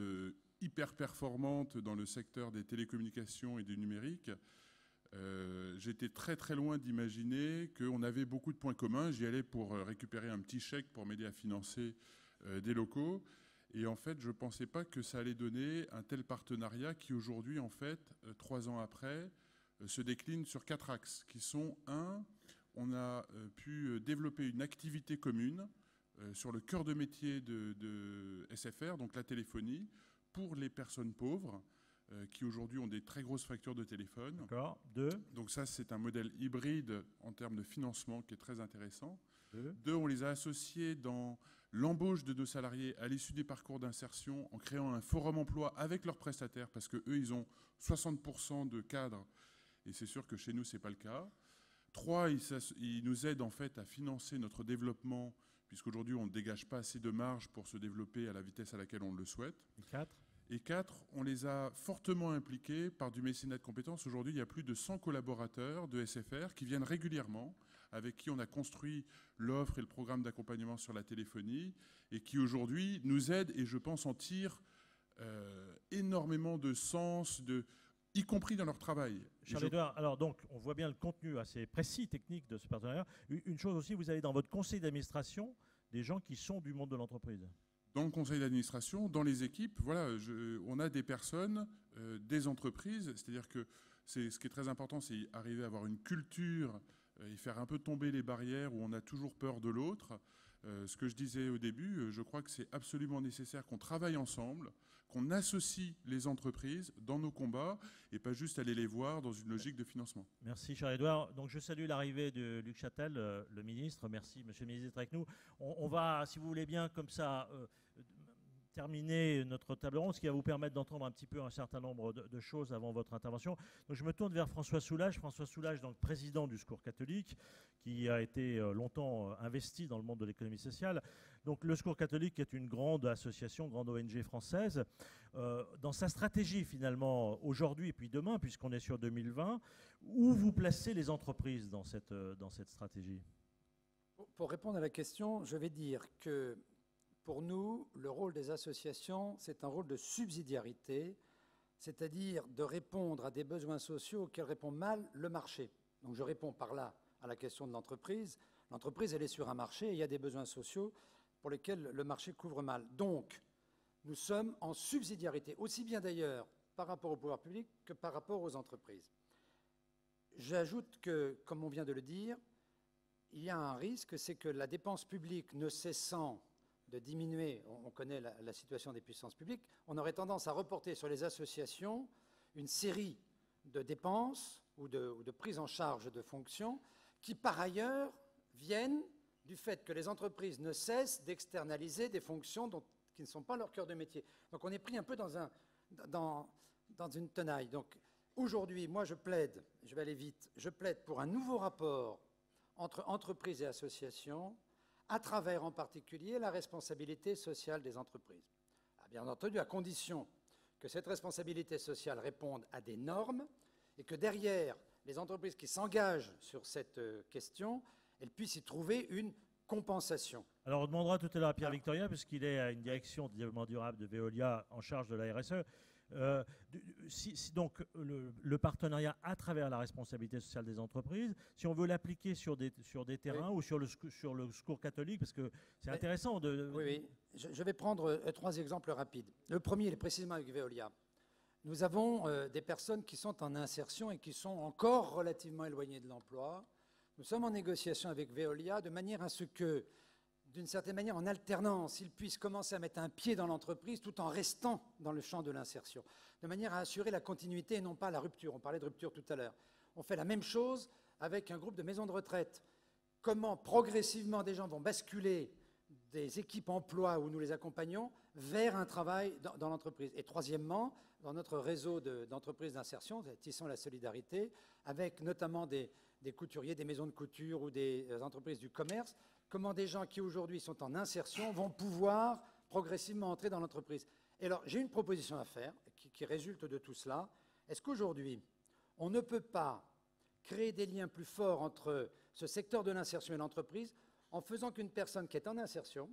[SPEAKER 10] hyper performante dans le secteur des télécommunications et du numérique, j'étais très loin d'imaginer qu'on avait beaucoup de points communs. J'y allais pour récupérer un petit chèque pour m'aider à financer des locaux. Et en fait, je ne pensais pas que ça allait donner un tel partenariat qui aujourd'hui, en fait, 3 ans après, se décline sur 4 axes qui sont 1, on a pu développer une activité commune sur le cœur de métier de SFR, donc la téléphonie, pour les personnes pauvres qui aujourd'hui ont des très grosses factures de téléphone.
[SPEAKER 6] D'accord. 2.
[SPEAKER 10] Donc ça, c'est un modèle hybride en termes de financement qui est très intéressant.
[SPEAKER 6] 2,
[SPEAKER 10] on les a associés dans l'embauche de nos salariés à l'issue des parcours d'insertion en créant un forum emploi avec leurs prestataires parce qu'eux, ils ont 60% de cadres et c'est sûr que chez nous, ce n'est pas le cas. 3, ils nous aident en fait à financer notre développement puisqu'aujourd'hui, on ne dégage pas assez de marge pour se développer à la vitesse à laquelle on le souhaite. 4, on les a fortement impliqués par du mécénat de compétences. Aujourd'hui, il y a plus de 100 collaborateurs de SFR qui viennent régulièrement, avec qui on a construit l'offre et le programme d'accompagnement sur la téléphonie, et qui aujourd'hui nous aident, et je pense en tirent énormément de sens, y compris dans leur travail.
[SPEAKER 6] Charles-Édouard, alors donc, on voit bien le contenu assez précis, technique de ce partenariat. Une chose aussi, vous avez dans votre conseil d'administration des gens qui sont du monde de l'entreprise.
[SPEAKER 10] Dans le conseil d'administration, dans les équipes, voilà, on a des personnes, des entreprises, c'est-à-dire que ce qui est très important, c'est arriver à avoir une culture et faire un peu tomber les barrières où on a toujours peur de l'autre. Ce que je disais au début, je crois que c'est absolument nécessaire qu'on travaille ensemble, qu'on associe les entreprises dans nos combats et pas juste aller les voir dans une logique de financement.
[SPEAKER 6] Merci Charles-Édouard. Donc je salue l'arrivée de Luc Châtel, le ministre. Merci Monsieur le ministre d'être avec nous. On va, si vous voulez bien, comme ça, terminer notre table ronde, ce qui va vous permettre d'entendre un petit peu un certain nombre de choses avant votre intervention. Donc je me tourne vers François Soulages. François Soulages, donc président du Secours catholique, qui a été longtemps investi dans le monde de l'économie sociale. Donc le Secours catholique est une grande association, grande ONG française. Dans sa stratégie finalement, aujourd'hui et puis demain, puisqu'on est sur 2020, où vous placez les entreprises dans cette stratégie ?
[SPEAKER 11] Pour répondre à la question, je vais dire que pour nous, le rôle des associations, c'est un rôle de subsidiarité, c'est-à-dire de répondre à des besoins sociaux auxquels répond mal le marché. Donc je réponds par là à la question de l'entreprise. L'entreprise, elle est sur un marché et il y a des besoins sociaux pour lesquels le marché couvre mal. Donc, nous sommes en subsidiarité, aussi bien d'ailleurs par rapport au pouvoir public que par rapport aux entreprises. J'ajoute que, comme on vient de le dire, il y a un risque, c'est que la dépense publique ne cessant de diminuer, on connaît la situation des puissances publiques, on aurait tendance à reporter sur les associations une série de dépenses ou de prise en charge de fonctions qui, par ailleurs, viennent du fait que les entreprises ne cessent d'externaliser des fonctions qui ne sont pas leur cœur de métier. Donc on est pris un peu dans une tenaille. Donc Aujourd'hui, moi je plaide, je vais aller vite, je plaide pour un nouveau rapport entre entreprises et associations, à travers en particulier la responsabilité sociale des entreprises. Bien entendu, à condition que cette responsabilité sociale réponde à des normes et que derrière les entreprises qui s'engagent sur cette question, elles puissent y trouver une compensation.
[SPEAKER 6] Alors on demandera tout à l'heure à Pierre Victoria, puisqu'il est à une direction de développement durable de Veolia en charge de la RSE. Donc le partenariat à travers la responsabilité sociale des entreprises, si on veut l'appliquer sur des terrains ou sur le secours catholique, parce que c'est intéressant de...
[SPEAKER 11] Oui. Je vais prendre 3 exemples rapides. Le premier, il est précisément avec Veolia. Nous avons des personnes qui sont en insertion et qui sont encore relativement éloignées de l'emploi. Nous sommes en négociation avec Veolia de manière à ce que, d'une certaine manière, en alternance, ils puissent commencer à mettre un pied dans l'entreprise tout en restant dans le champ de l'insertion, de manière à assurer la continuité et non pas la rupture. On parlait de rupture tout à l'heure. On fait la même chose avec un groupe de maisons de retraite. Comment progressivement des gens vont basculer des équipes emploi où nous les accompagnons vers un travail dans l'entreprise. Et troisièmement, dans notre réseau d'entreprises d'insertion, Tissons la solidarité, avec notamment des couturiers, des maisons de couture ou des entreprises du commerce, comment des gens qui aujourd'hui sont en insertion vont pouvoir progressivement entrer dans l'entreprise. Et alors, j'ai une proposition à faire qui résulte de tout cela. Est-ce qu'aujourd'hui, on ne peut pas créer des liens plus forts entre ce secteur de l'insertion et l'entreprise en faisant qu'une personne qui est en insertion,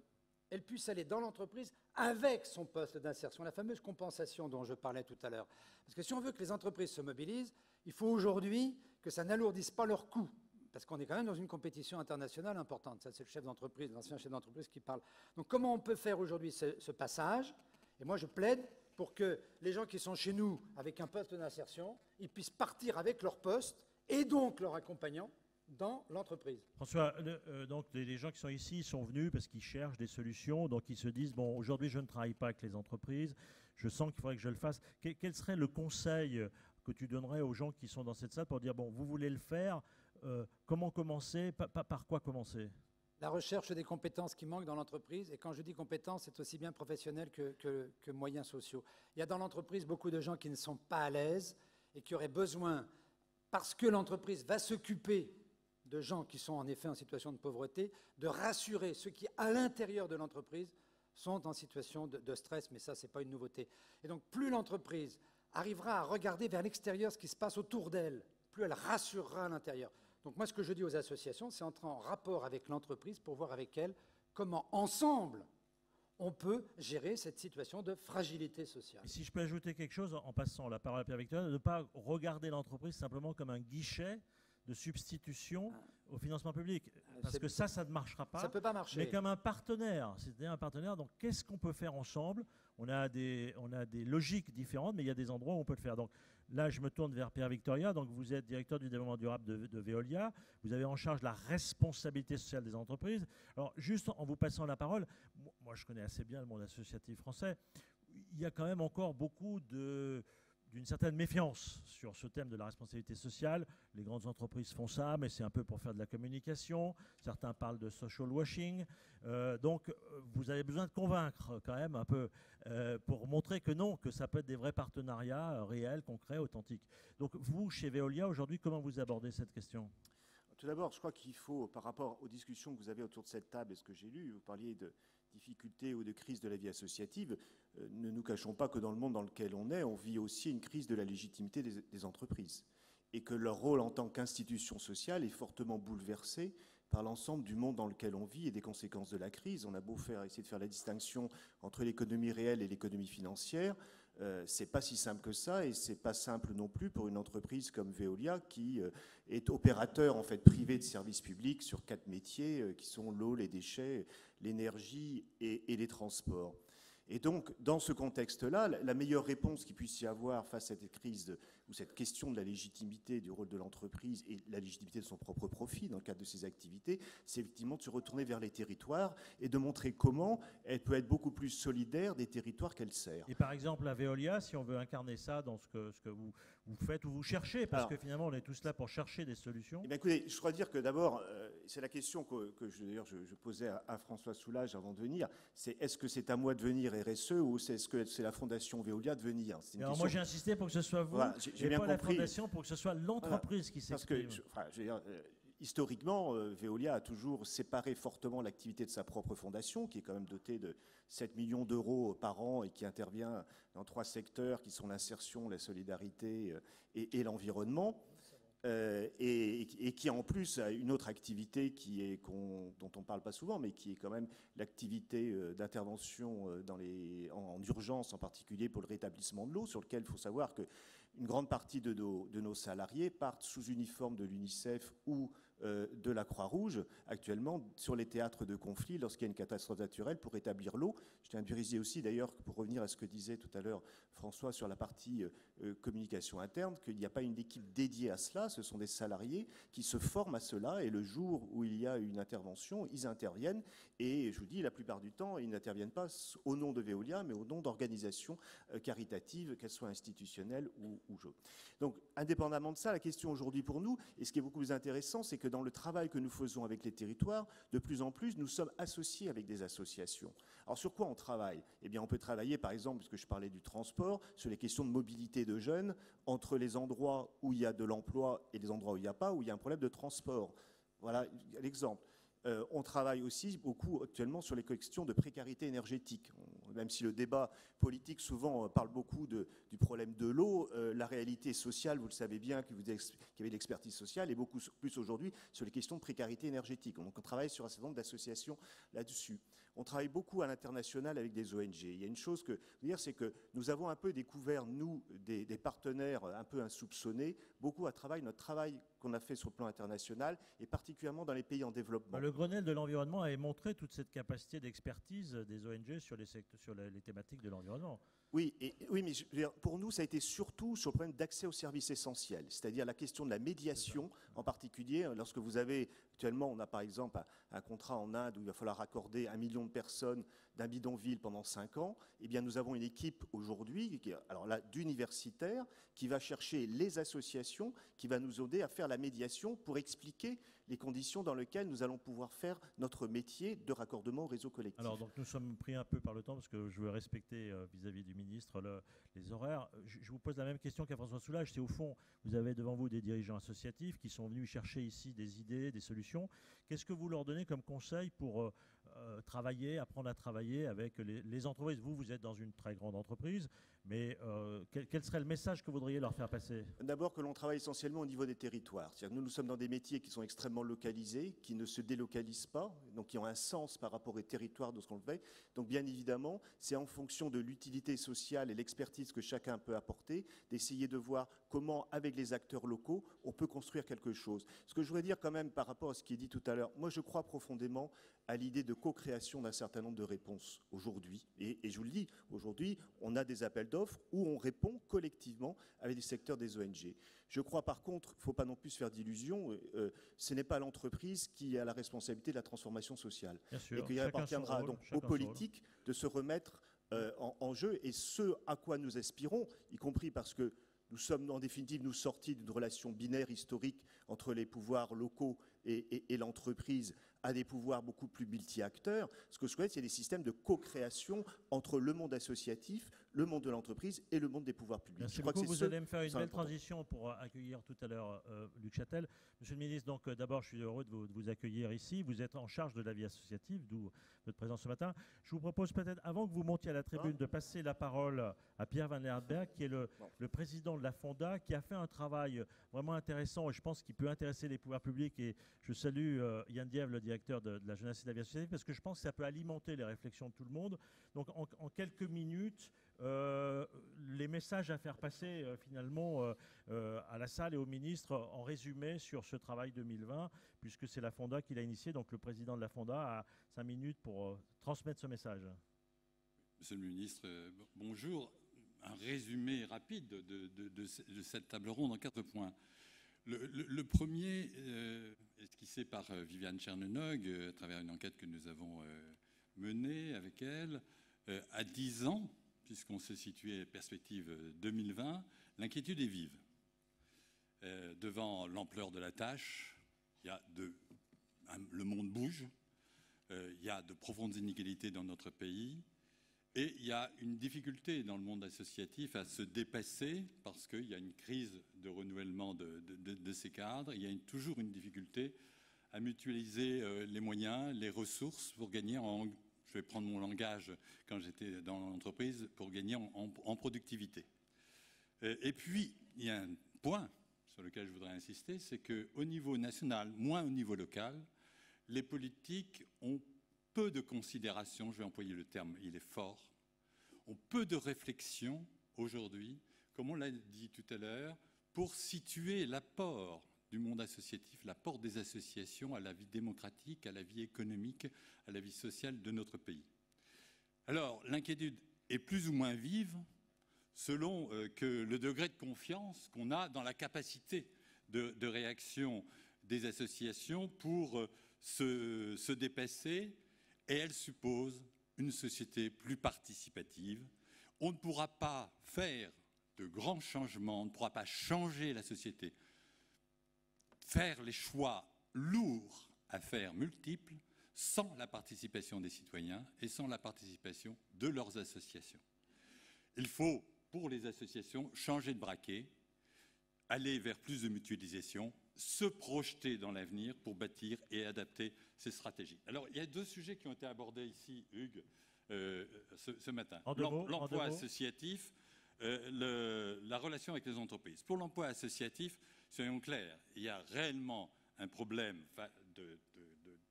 [SPEAKER 11] elle puisse aller dans l'entreprise avec son poste d'insertion, la fameuse compensation dont je parlais tout à l'heure. Parce que si on veut que les entreprises se mobilisent, il faut aujourd'hui que ça n'alourdisse pas leurs coûts. Parce qu'on est quand même dans une compétition internationale importante. Ça, c'est le chef d'entreprise, l'ancien chef d'entreprise qui parle. Donc, comment on peut faire aujourd'hui ce passage? Et moi, je plaide pour que les gens qui sont chez nous avec un poste d'insertion, ils puissent partir avec leur poste et donc leur accompagnant dans l'entreprise.
[SPEAKER 6] François, donc les gens qui sont ici ils sont venus parce qu'ils cherchent des solutions. Donc, ils se disent, bon, aujourd'hui, je ne travaille pas avec les entreprises. Je sens qu'il faudrait que je le fasse. Quel serait le conseil que tu donnerais aux gens qui sont dans cette salle pour dire, bon, vous voulez le faire, comment commencer, par quoi commencer?
[SPEAKER 11] La recherche des compétences qui manquent dans l'entreprise. Et quand je dis compétences, c'est aussi bien professionnel que moyens sociaux. Il y a dans l'entreprise beaucoup de gens qui ne sont pas à l'aise et qui auraient besoin, parce que l'entreprise va s'occuper de gens qui sont en effet en situation de pauvreté, de rassurer ceux qui, à l'intérieur de l'entreprise, sont en situation de stress. Mais ça, ce n'est pas une nouveauté. Et donc, plus l'entreprise arrivera à regarder vers l'extérieur ce qui se passe autour d'elle, plus elle rassurera à l'intérieur. Donc moi, ce que je dis aux associations, c'est entrer en rapport avec l'entreprise pour voir avec elle comment, ensemble, on peut gérer cette situation de fragilité sociale.
[SPEAKER 6] Et si je peux ajouter quelque chose, en passant la parole à Pierre Victoria, de ne pas regarder l'entreprise simplement comme un guichet de substitution au financement public. Parce que ça ne marchera pas.
[SPEAKER 11] Ça ne peut pas marcher.
[SPEAKER 6] Mais comme un partenaire. C'est-à-dire un partenaire, donc qu'est-ce qu'on peut faire ensemble? On a des logiques différentes, mais il y a des endroits où on peut le faire. Donc là, je me tourne vers Pierre Victoria. Donc vous êtes directeur du développement durable de Veolia. Vous avez en charge la responsabilité sociale des entreprises. Alors juste en vous passant la parole, moi je connais assez bien le monde associatif français. Il y a quand même encore beaucoup d'une certaine méfiance sur ce thème de la responsabilité sociale. Les grandes entreprises font ça, mais c'est un peu pour faire de la communication. Certains parlent de social washing. Donc, vous avez besoin de convaincre quand même un peu pour montrer que non, que ça peut être des vrais partenariats réels, concrets, authentiques. Donc, vous, chez Veolia, aujourd'hui, comment vous abordez cette question?
[SPEAKER 2] Tout d'abord, je crois qu'il faut, par rapport aux discussions que vous avez autour de cette table et ce que j'ai lu, vous parliez de difficultés ou de crise de la vie associative. Ne nous cachons pas que dans le monde dans lequel on vit aussi une crise de la légitimité des entreprises et que leur rôle en tant qu'institution sociale est fortement bouleversé par l'ensemble du monde dans lequel on vit et des conséquences de la crise. On a beau essayer de faire la distinction entre l'économie réelle et l'économie financière, c'est pas si simple que ça, et c'est pas simple non plus pour une entreprise comme Veolia qui est opérateur en fait privé de services publics sur 4 métiers qui sont l'eau, les déchets, l'énergie et les transports. Et donc, dans ce contexte-là, la meilleure réponse qu'il puisse y avoir face à cette crise ou cette question de la légitimité du rôle de l'entreprise et la légitimité de son propre profit dans le cadre de ses activités, c'est effectivement de se retourner vers les territoires et de montrer comment elle peut être beaucoup plus solidaire des territoires qu'elle sert.
[SPEAKER 6] Et par exemple, à Veolia, si on veut incarner ça dans ce que vous faites ou vous cherchez, parce que finalement, on est tous là pour chercher des solutions.
[SPEAKER 2] Eh bien, écoutez, je crois dire que d'abord, c'est la question que je posais à François Soulages avant de venir, c'est est-ce que c'est à moi de venir et RSE ou est-ce que c'est la Fondation Veolia de venir?
[SPEAKER 6] Alors moi, j'ai insisté pour que ce soit vous,
[SPEAKER 2] voilà,
[SPEAKER 6] et pas la Fondation, pour que ce soit l'entreprise qui s'exprime.
[SPEAKER 2] Parce que, historiquement, Veolia a toujours séparé fortement l'activité de sa propre fondation, qui est quand même dotée de 7 millions d'euros par an et qui intervient dans 3 secteurs qui sont l'insertion, la solidarité et l'environnement. Et qui en plus a une autre activité dont on ne parle pas souvent, mais qui est quand même l'activité d'intervention en urgence, en particulier pour le rétablissement de l'eau, sur lequel il faut savoir qu'une grande partie de nos salariés partent sous uniforme de l'UNICEF ou de la Croix-Rouge, actuellement, sur les théâtres de conflit, lorsqu'il y a une catastrophe naturelle, pour rétablir l'eau. Je tiens à préciser aussi, d'ailleurs, pour revenir à ce que disait tout à l'heure François sur la partie communication interne, qu'il n'y a pas une équipe dédiée à cela, ce sont des salariés qui se forment à cela, et le jour où il y a une intervention, ils interviennent, et je vous dis, la plupart du temps, ils n'interviennent pas au nom de Veolia, mais au nom d'organisations caritatives, qu'elles soient institutionnelles ou autres. Donc, indépendamment de ça, la question aujourd'hui pour nous, et ce qui est beaucoup plus intéressant, c'est que dans le travail que nous faisons avec les territoires, de plus en plus, nous sommes associés avec des associations. Alors, sur quoi on travaille? Eh bien, on peut travailler, par exemple, puisque je parlais du transport, sur les questions de mobilité de jeunes, entre les endroits où il y a de l'emploi et les endroits où il n'y a pas, où il y a un problème de transport. Voilà l'exemple. On travaille aussi beaucoup actuellement sur les questions de précarité énergétique. Même si le débat politique souvent parle beaucoup du problème de l'eau, la réalité sociale, vous le savez bien, qui avez de l'expertise sociale, est beaucoup plus aujourd'hui sur les questions de précarité énergétique. Donc on travaille sur un certain nombre d'associations là-dessus. On travaille beaucoup à l'international avec des ONG. Il y a une chose que je veux dire, c'est que nous avons un peu découvert, nous, des partenaires un peu insoupçonnés, beaucoup notre travail qu'on a fait sur le plan international, et particulièrement dans les pays en développement.
[SPEAKER 6] Le Grenelle de l'environnement avait montré toute cette capacité d'expertise des ONG sur les thématiques de l'environnement.
[SPEAKER 2] Oui, mais je veux dire, pour nous, ça a été surtout sur le problème d'accès aux services essentiels, c'est-à-dire la question de la médiation, en particulier, lorsque vous avez, actuellement, on a par exemple un contrat en Inde où il va falloir raccorder 1 million de personnes d'un bidonville pendant 5 ans, eh bien nous avons une équipe aujourd'hui, alors là, d'universitaires, qui va chercher les associations, qui va nous aider à faire la médiation pour expliquer les conditions dans lesquelles nous allons pouvoir faire notre métier de raccordement au réseau collectif.
[SPEAKER 6] Alors, donc, nous sommes pris un peu par le temps parce que je veux respecter vis-à-vis du ministre les horaires. Je vous pose la même question qu'à François Soulages. C'est au fond, vous avez devant vous des dirigeants associatifs qui sont venus chercher ici des idées, des solutions. Qu'est-ce que vous leur donnez comme conseil pour apprendre à travailler avec les entreprises? Vous êtes dans une très grande entreprise, mais quel serait le message que vous voudriez leur faire passer?
[SPEAKER 2] D'abord, que l'on travaille essentiellement au niveau des territoires. C'est-à-dire, nous sommes dans des métiers qui sont extrêmement localisés, qui ne se délocalisent pas, donc qui ont un sens par rapport aux territoires de ce qu'on fait. Donc, bien évidemment, c'est en fonction de l'utilité sociale et l'expertise que chacun peut apporter, d'essayer de voir comment, avec les acteurs locaux, on peut construire quelque chose. Ce que je voudrais dire quand même par rapport à ce qui est dit tout à l'heure, moi je crois profondément à l'idée de co-création d'un certain nombre de réponses aujourd'hui. Et je vous le dis, aujourd'hui, on a des appels d'offres où on répond collectivement avec des secteurs des ONG. Je crois par contre, il ne faut pas non plus se faire d'illusions, ce n'est pas l'entreprise qui a la responsabilité de la transformation sociale.
[SPEAKER 6] Bien sûr,
[SPEAKER 2] et qu'il appartiendra donc aux politiques de se remettre en jeu, et ce à quoi nous aspirons, y compris parce que nous sommes en définitive nous sortis d'une relation binaire historique entre les pouvoirs locaux et l'entreprise à des pouvoirs beaucoup plus multi-acteurs. Ce que je souhaite, c'est des systèmes de co-création entre le monde associatif, le monde de l'entreprise et le monde des pouvoirs publics.
[SPEAKER 6] Merci beaucoup. Vous allez me faire une belle transition pour accueillir tout à l'heure Luc Châtel. Monsieur le ministre, donc d'abord, je suis heureux de vous accueillir ici. Vous êtes en charge de la vie associative, d'où votre présence ce matin. Je vous propose peut-être, avant que vous montiez à la tribune, de passer la parole à Pierre Van Aertberg, qui est le président de la Fonda, qui a fait un travail vraiment intéressant et je pense qu'il peut intéresser les pouvoirs publics. Et je salue Yann Diève, le directeur de la jeunesse et de la vie associative, parce que je pense que ça peut alimenter les réflexions de tout le monde. Donc en quelques minutes, les messages à faire passer finalement à la salle et au ministre en résumé sur ce travail 2020, puisque c'est la Fonda qui l'a initié. Donc le président de la Fonda a 5 minutes pour transmettre ce message.
[SPEAKER 12] Monsieur le ministre, bonjour. Un résumé rapide de cette table ronde en 4 points. Le premier, esquissé par Viviane Tchernonog, à travers une enquête que nous avons menée avec elle, à 10 ans, puisqu'on se situait perspective 2020, l'inquiétude est vive. Devant l'ampleur de la tâche, le monde bouge, il y a de profondes inégalités dans notre pays, Et il y a une difficulté dans le monde associatif à se dépasser parce qu'il y a une crise de renouvellement de ces cadres. Il y a toujours une difficulté à mutualiser les moyens, les ressources pour gagner je vais prendre mon langage quand j'étais dans l'entreprise, pour gagner en productivité. Et puis, il y a un point sur lequel je voudrais insister, c'est qu'au niveau national, moins au niveau local, les politiques ont peu de considération, je vais employer le terme, il est fort, ont peu de réflexion aujourd'hui, comme on l'a dit tout à l'heure, pour situer l'apport du monde associatif, l'apport des associations à la vie démocratique, à la vie économique, à la vie sociale de notre pays. Alors, l'inquiétude est plus ou moins vive selon que le degré de confiance qu'on a dans la capacité de réaction des associations pour se dépasser, et elle suppose une société plus participative. On ne pourra pas faire de grands changements, on ne pourra pas changer la société, faire les choix lourds à faire, multiples, sans la participation des citoyens et sans la participation de leurs associations. Il faut, pour les associations, changer de braquet, aller vers plus de mutualisation, se projeter dans l'avenir pour bâtir et adapter ces stratégies. Alors, il y a deux sujets qui ont été abordés ici, Hugues, ce matin. L'emploi associatif, la relation avec les entreprises. Pour l'emploi associatif, soyons clairs, il y a réellement un problème de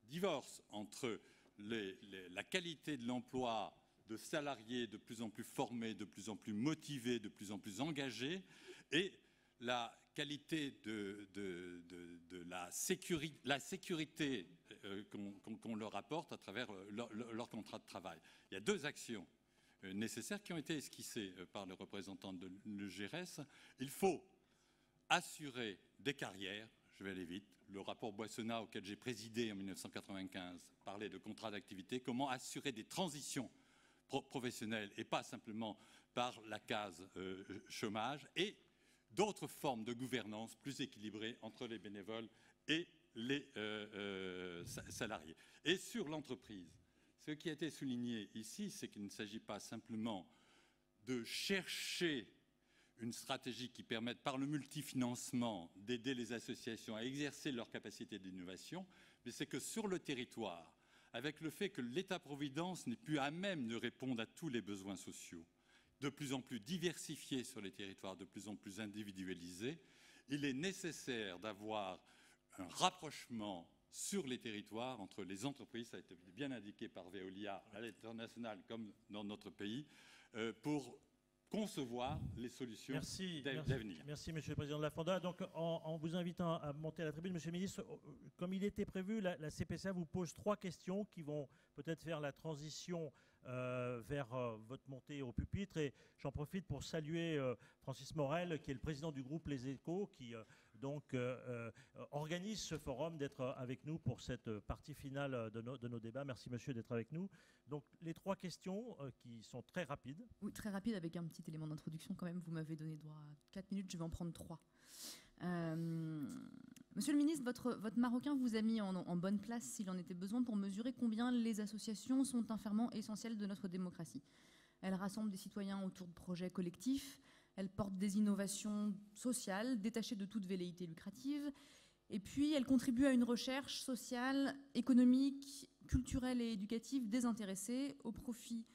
[SPEAKER 12] divorce entre la qualité de l'emploi de salariés de plus en plus formés, de plus en plus motivés, de plus en plus engagés, et la qualité de la sécurité qu'on leur apporte à travers leur contrat de travail. Il y a deux actions nécessaires qui ont été esquissées par le représentant de l'UGRS. Il faut assurer des carrières, je vais aller vite. Le rapport Boissonnat, auquel j'ai présidé en 1995, parlait de contrat d'activité. Comment assurer des transitions professionnelles et pas simplement par la case chômage, et d'autres formes de gouvernance plus équilibrées entre les bénévoles et les salariés. Et sur l'entreprise, ce qui a été souligné ici, c'est qu'il ne s'agit pas simplement de chercher une stratégie qui permette, par le multifinancement, d'aider les associations à exercer leur capacité d'innovation, mais c'est que sur le territoire, avec le fait que l'État-providence n'est plus à même de répondre à tous les besoins sociaux, de plus en plus diversifiés sur les territoires, de plus en plus individualisés, il est nécessaire d'avoir un rapprochement sur les territoires entre les entreprises, ça a été bien indiqué par Veolia à l'international comme dans notre pays, pour concevoir les solutions d'avenir.
[SPEAKER 6] Merci, Monsieur le Président de la Fonda. Donc, en vous invitant à monter à la tribune, Monsieur le Ministre, comme il était prévu, la CPCA vous pose 3 questions qui vont peut-être faire la transition vers votre montée au pupitre. Et j'en profite pour saluer Francis Morel, qui est le président du groupe Les Échos, qui organise ce forum, d'être avec nous pour cette partie finale de nos débats. Merci, monsieur, d'être avec nous. Donc, les 3 questions qui sont très rapides.
[SPEAKER 5] Oui, très rapide, avec un petit élément d'introduction quand même. Vous m'avez donné droit à 4 minutes, je vais en prendre 3. Monsieur le ministre, votre Marocain vous a mis en bonne place, s'il en était besoin, pour mesurer combien les associations sont un ferment essentiel de notre démocratie. Elles rassemblent des citoyens autour de projets collectifs, elles portent des innovations sociales, détachées de toute velléité lucrative, et puis elles contribuent à une recherche sociale, économique, culturelle et éducative désintéressée au profit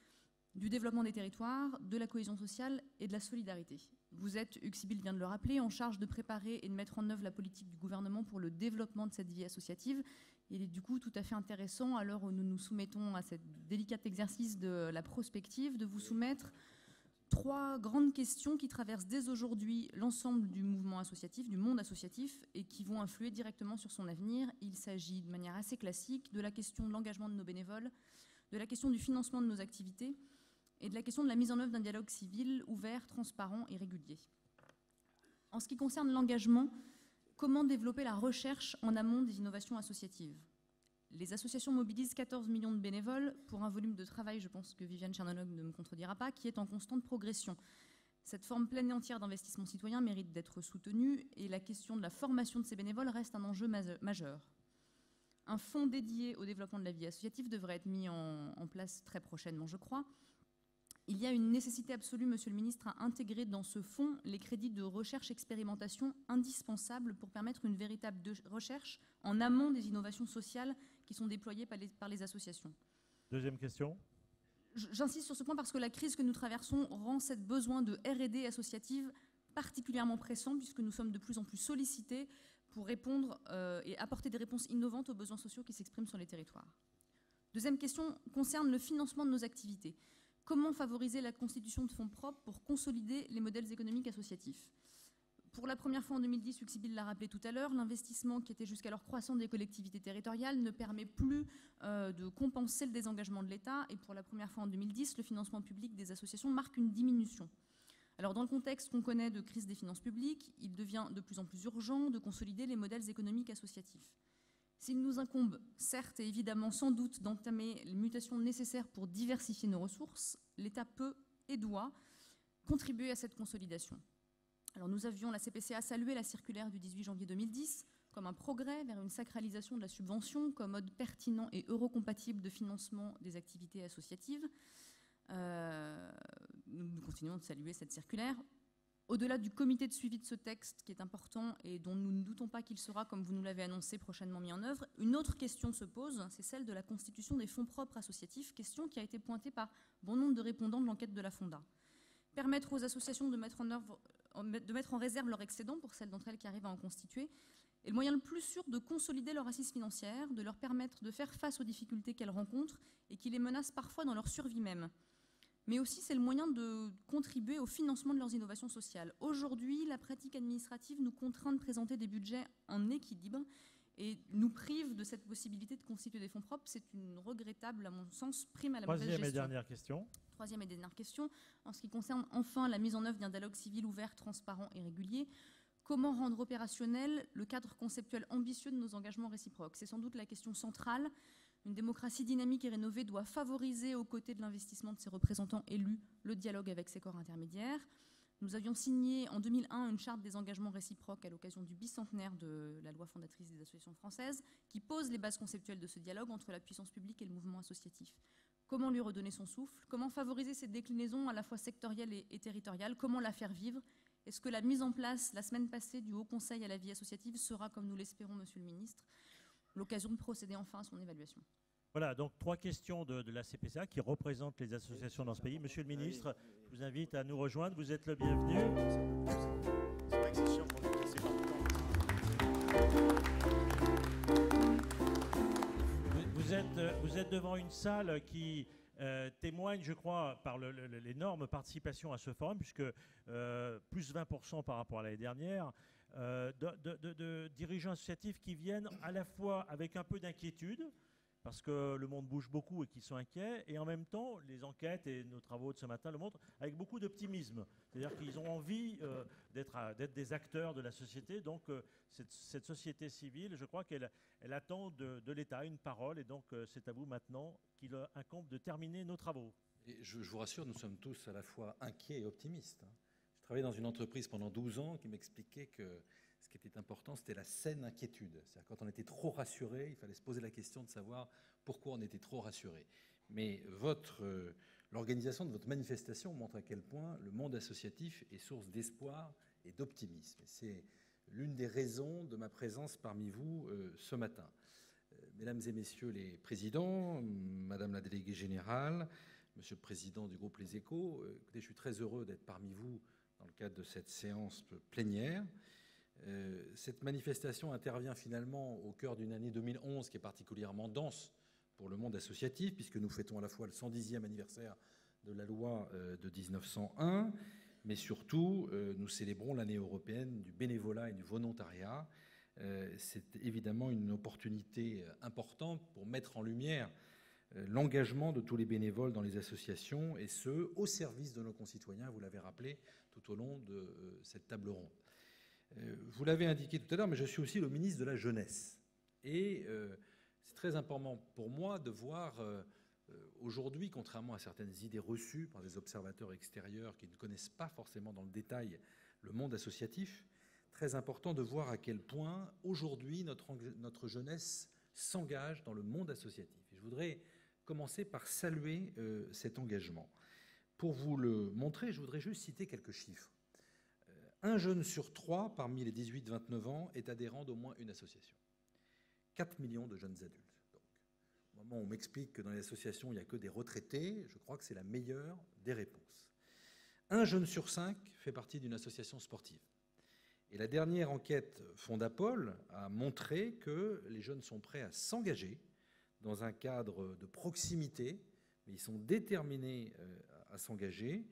[SPEAKER 5] du développement des territoires, de la cohésion sociale et de la solidarité. Vous êtes, Hugues Sibyl vient de le rappeler, en charge de préparer et de mettre en œuvre la politique du gouvernement pour le développement de cette vie associative. Il est du coup tout à fait intéressant, à l'heure où nous nous soumettons à cet délicat exercice de la prospective, de vous soumettre 3 grandes questions qui traversent dès aujourd'hui l'ensemble du mouvement associatif, du monde associatif, et qui vont influer directement sur son avenir. Il s'agit de manière assez classique de la question de l'engagement de nos bénévoles, de la question du financement de nos activités, et de la question de la mise en œuvre d'un dialogue civil ouvert, transparent et régulier. En ce qui concerne l'engagement, comment développer la recherche en amont des innovations associatives? Les associations mobilisent 14 millions de bénévoles pour un volume de travail, je pense que Viviane Chernonog ne me contredira pas, qui est en constante progression. Cette forme pleine et entière d'investissement citoyen mérite d'être soutenue, et la question de la formation de ces bénévoles reste un enjeu majeur. Un fonds dédié au développement de la vie associative devrait être mis en place très prochainement, je crois. Il y a une nécessité absolue, Monsieur le Ministre, à intégrer dans ce fonds les crédits de recherche-expérimentation indispensables pour permettre une véritable recherche en amont des innovations sociales qui sont déployées par les associations.
[SPEAKER 6] Deuxième question.
[SPEAKER 5] J'insiste sur ce point parce que la crise que nous traversons rend ce besoin de R&D associative particulièrement pressant, puisque nous sommes de plus en plus sollicités pour répondre et apporter des réponses innovantes aux besoins sociaux qui s'expriment sur les territoires. Deuxième question concerne le financement de nos activités. Comment favoriser la constitution de fonds propres pour consolider les modèles économiques associatifs? Pour la première fois en 2010, Hugues Sibylle l'a rappelé tout à l'heure, l'investissement qui était jusqu'alors croissant des collectivités territoriales ne permet plus de compenser le désengagement de l'État. Et pour la première fois en 2010, le financement public des associations marque une diminution. Alors dans le contexte qu'on connaît de crise des finances publiques, il devient de plus en plus urgent de consolider les modèles économiques associatifs. S'il nous incombe, certes et évidemment sans doute, d'entamer les mutations nécessaires pour diversifier nos ressources, l'État peut et doit contribuer à cette consolidation. Alors nous avions, la CPCA, salué la circulaire du 18 janvier 2010 comme un progrès vers une sacralisation de la subvention comme mode pertinent et eurocompatible de financement des activités associatives. Nous continuons de saluer cette circulaire. Au-delà du comité de suivi de ce texte, qui est important et dont nous ne doutons pas qu'il sera, comme vous nous l'avez annoncé, prochainement mis en œuvre, une autre question se pose, c'est celle de la constitution des fonds propres associatifs, question qui a été pointée par bon nombre de répondants de l'enquête de la Fonda. Permettre aux associations de mettre en réserve leur excédent pour celles d'entre elles qui arrivent à en constituer est le moyen le plus sûr de consolider leur assise financière, de leur permettre de faire face aux difficultés qu'elles rencontrent et qui les menacent parfois dans leur survie même. Mais aussi, c'est le moyen de contribuer au financement de leurs innovations sociales. Aujourd'hui, la pratique administrative nous contraint de présenter des budgets en équilibre et nous prive de cette possibilité de constituer des fonds propres. C'est une regrettable, à mon sens, prime à la mauvaise gestion.
[SPEAKER 6] Troisième et dernière question.
[SPEAKER 5] Troisième et dernière question. En ce qui concerne enfin la mise en œuvre d'un dialogue civil ouvert, transparent et régulier, comment rendre opérationnel le cadre conceptuel ambitieux de nos engagements réciproques? C'est sans doute la question centrale. Une démocratie dynamique et rénovée doit favoriser, aux côtés de l'investissement de ses représentants élus, le dialogue avec ses corps intermédiaires. Nous avions signé en 2001 une charte des engagements réciproques à l'occasion du bicentenaire de la loi fondatrice des associations françaises, qui pose les bases conceptuelles de ce dialogue entre la puissance publique et le mouvement associatif. Comment lui redonner son souffle? Comment favoriser cette déclinaison à la fois sectorielle et territoriale? Comment la faire vivre? Est-ce que la mise en place, la semaine passée, du Haut Conseil à la vie associative sera, comme nous l'espérons, Monsieur le Ministre, l'occasion de procéder enfin à son évaluation?
[SPEAKER 6] Voilà, donc 3 questions de la CPCA qui représentent les associations dans ce pays. Monsieur le ministre, je vous invite à nous rejoindre. Vous êtes le bienvenu.
[SPEAKER 2] C'est vrai que c'est chiant pour nous de passer par le temps.
[SPEAKER 6] Vous êtes devant une salle qui témoigne, je crois, par l'énorme participation à ce forum, puisque plus 20% par rapport à l'année dernière, de dirigeants associatifs qui viennent à la fois avec un peu d'inquiétude, parce que le monde bouge beaucoup et qu'ils sont inquiets, et en même temps, les enquêtes et nos travaux de ce matin le montrent, avec beaucoup d'optimisme. C'est-à-dire qu'ils ont envie d'être des acteurs de la société. Donc, cette société civile, je crois qu'elle attend de l'État une parole, et donc c'est à vous maintenant qu'il incombe de terminer nos travaux.
[SPEAKER 13] Et je vous rassure, nous sommes tous à la fois inquiets et optimistes. J'ai travaillé dans une entreprise pendant 12 ans qui m'expliquait que ce qui était important, c'était la saine inquiétude. C'est-à-dire quand on était trop rassuré, il fallait se poser la question de savoir pourquoi on était trop rassuré. Mais l'organisation de votre manifestation montre à quel point le monde associatif est source d'espoir et d'optimisme. C'est l'une des raisons de ma présence parmi vous ce matin. Mesdames et messieurs les présidents, Madame la déléguée générale, Monsieur le président du groupe Les Échos, écoutez, je suis très heureux d'être parmi vous dans le cadre de cette séance plénière. Cette manifestation intervient finalement au cœur d'une année 2011 qui est particulièrement dense pour le monde associatif, puisque nous fêtons à la fois le 110e anniversaire de la loi de 1901, mais surtout nous célébrons l'année européenne du bénévolat et du volontariat. C'est évidemment une opportunité importante pour mettre en lumière l'engagement de tous les bénévoles dans les associations, et ce, au service de nos concitoyens, vous l'avez rappelé tout au long de cette table ronde. Vous l'avez indiqué tout à l'heure, mais je suis aussi le ministre de la Jeunesse. Et c'est très important pour moi de voir aujourd'hui, contrairement à certaines idées reçues par des observateurs extérieurs qui ne connaissent pas forcément dans le détail le monde associatif, très important de voir à quel point aujourd'hui notre jeunesse s'engage dans le monde associatif. Et je voudrais commencer par saluer cet engagement. Pour vous le montrer, je voudrais juste citer quelques chiffres. Un jeune sur 3 parmi les 18-29 ans est adhérent d'au moins une association. 4 millions de jeunes adultes. Donc, au moment où on m'explique que dans les associations, il n'y a que des retraités, je crois que c'est la meilleure des réponses. Un jeune sur 5 fait partie d'une association sportive. Et la dernière enquête Fondapol a montré que les jeunes sont prêts à s'engager dans un cadre de proximité, mais ils sont déterminés à s'engager.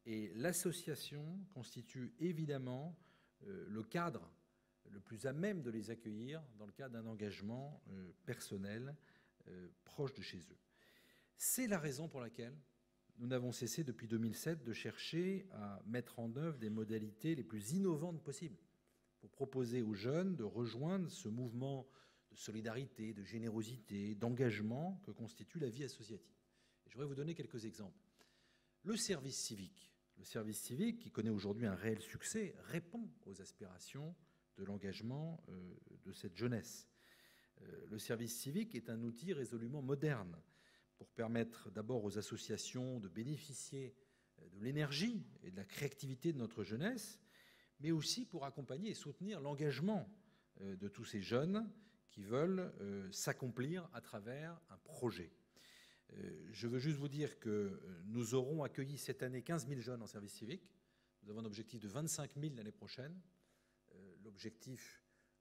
[SPEAKER 13] Et l'association constitue évidemment le cadre le plus à même de les accueillir dans le cadre d'un engagement personnel proche de chez eux. C'est la raison pour laquelle nous n'avons cessé depuis 2007 de chercher à mettre en œuvre des modalités les plus innovantes possibles pour proposer aux jeunes de rejoindre ce mouvement de solidarité, de générosité, d'engagement que constitue la vie associative. Et je voudrais vous donner quelques exemples. Le service civique, qui connaît aujourd'hui un réel succès, répond aux aspirations de l'engagement de cette jeunesse. Le service civique est un outil résolument moderne pour permettre d'abord aux associations de bénéficier de l'énergie et de la créativité de notre jeunesse, mais aussi pour accompagner et soutenir l'engagement de tous ces jeunes qui veulent s'accomplir à travers un projet. Je veux juste vous dire que nous aurons accueilli cette année 15 000 jeunes en service civique. Nous avons un objectif de 25 000 l'année prochaine.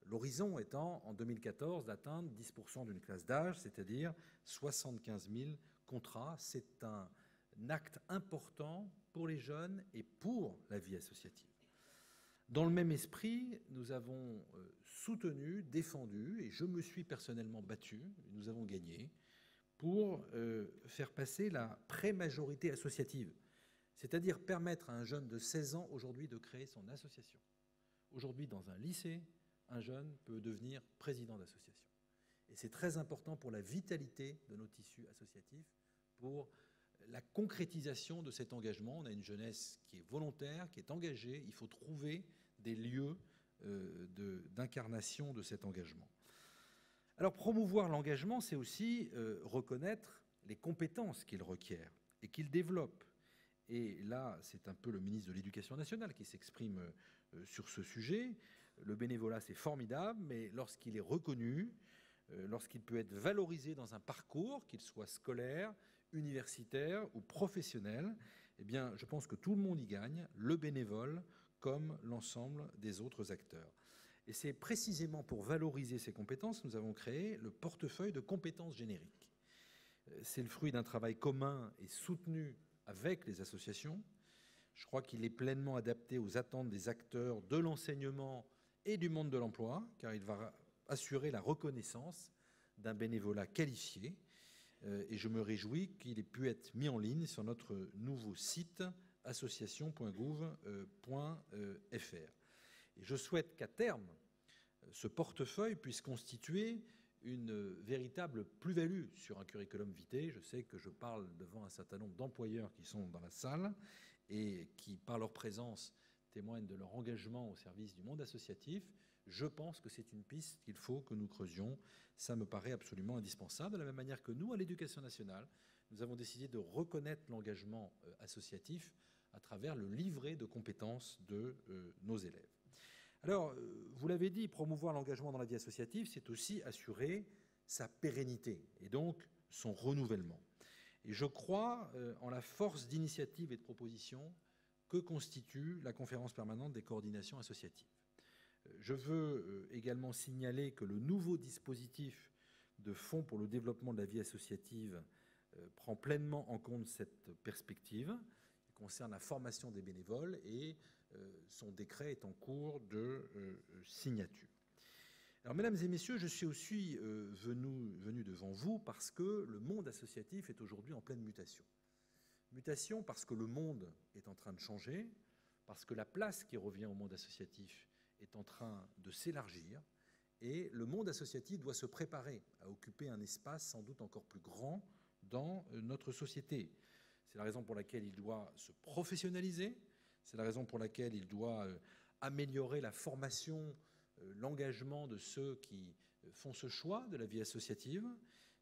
[SPEAKER 13] L'horizon étant, en 2014, d'atteindre 10% d'une classe d'âge, c'est-à-dire 75 000 contrats. C'est un acte important pour les jeunes et pour la vie associative. Dans le même esprit, nous avons soutenu, défendu, et je me suis personnellement battu, nous avons gagné, pour faire passer la pré-majorité associative, c'est-à-dire permettre à un jeune de 16 ans aujourd'hui de créer son association. Aujourd'hui, dans un lycée, un jeune peut devenir président d'association. Et c'est très important pour la vitalité de nos tissus associatifs, pour la concrétisation de cet engagement. On a une jeunesse qui est volontaire, qui est engagée. Il faut trouver des lieux d'incarnation de cet engagement. Alors, promouvoir l'engagement, c'est aussi reconnaître les compétences qu'il requiert et qu'il développe. Et là, c'est un peu le ministre de l'Éducation nationale qui s'exprime sur ce sujet. Le bénévolat, c'est formidable, mais lorsqu'il est reconnu, lorsqu'il peut être valorisé dans un parcours, qu'il soit scolaire, universitaire ou professionnel, eh bien, je pense que tout le monde y gagne, le bénévole comme l'ensemble des autres acteurs. Et c'est précisément pour valoriser ces compétences que nous avons créé le portefeuille de compétences génériques. C'est le fruit d'un travail commun et soutenu avec les associations. Je crois qu'il est pleinement adapté aux attentes des acteurs de l'enseignement et du monde de l'emploi, car il va assurer la reconnaissance d'un bénévolat qualifié. Et je me réjouis qu'il ait pu être mis en ligne sur notre nouveau site association.gouv.fr. Et je souhaite qu'à terme, ce portefeuille puisse constituer une véritable plus-value sur un curriculum vitae. Je sais que je parle devant un certain nombre d'employeurs qui sont dans la salle et qui, par leur présence, témoignent de leur engagement au service du monde associatif. Je pense que c'est une piste qu'il faut que nous creusions. Ça me paraît absolument indispensable. De la même manière que nous, à l'Éducation nationale, nous avons décidé de reconnaître l'engagement associatif à travers le livret de compétences de nos élèves. Alors, vous l'avez dit, promouvoir l'engagement dans la vie associative, c'est aussi assurer sa pérennité et donc son renouvellement. Et je crois en la force d'initiative et de proposition que constitue la conférence permanente des coordinations associatives. Je veux également signaler que le nouveau dispositif de fonds pour le développement de la vie associative prend pleinement en compte cette perspective. Il concerne la formation des bénévoles et son décret est en cours de signature. Alors, mesdames et messieurs, je suis aussi venu devant vous parce que le monde associatif est aujourd'hui en pleine mutation. Mutation parce que le monde est en train de changer, parce que la place qui revient au monde associatif est en train de s'élargir et le monde associatif doit se préparer à occuper un espace sans doute encore plus grand dans notre société. C'est la raison pour laquelle il doit se professionnaliser, c'est la raison pour laquelle il doit améliorer la formation, l'engagement de ceux qui font ce choix de la vie associative.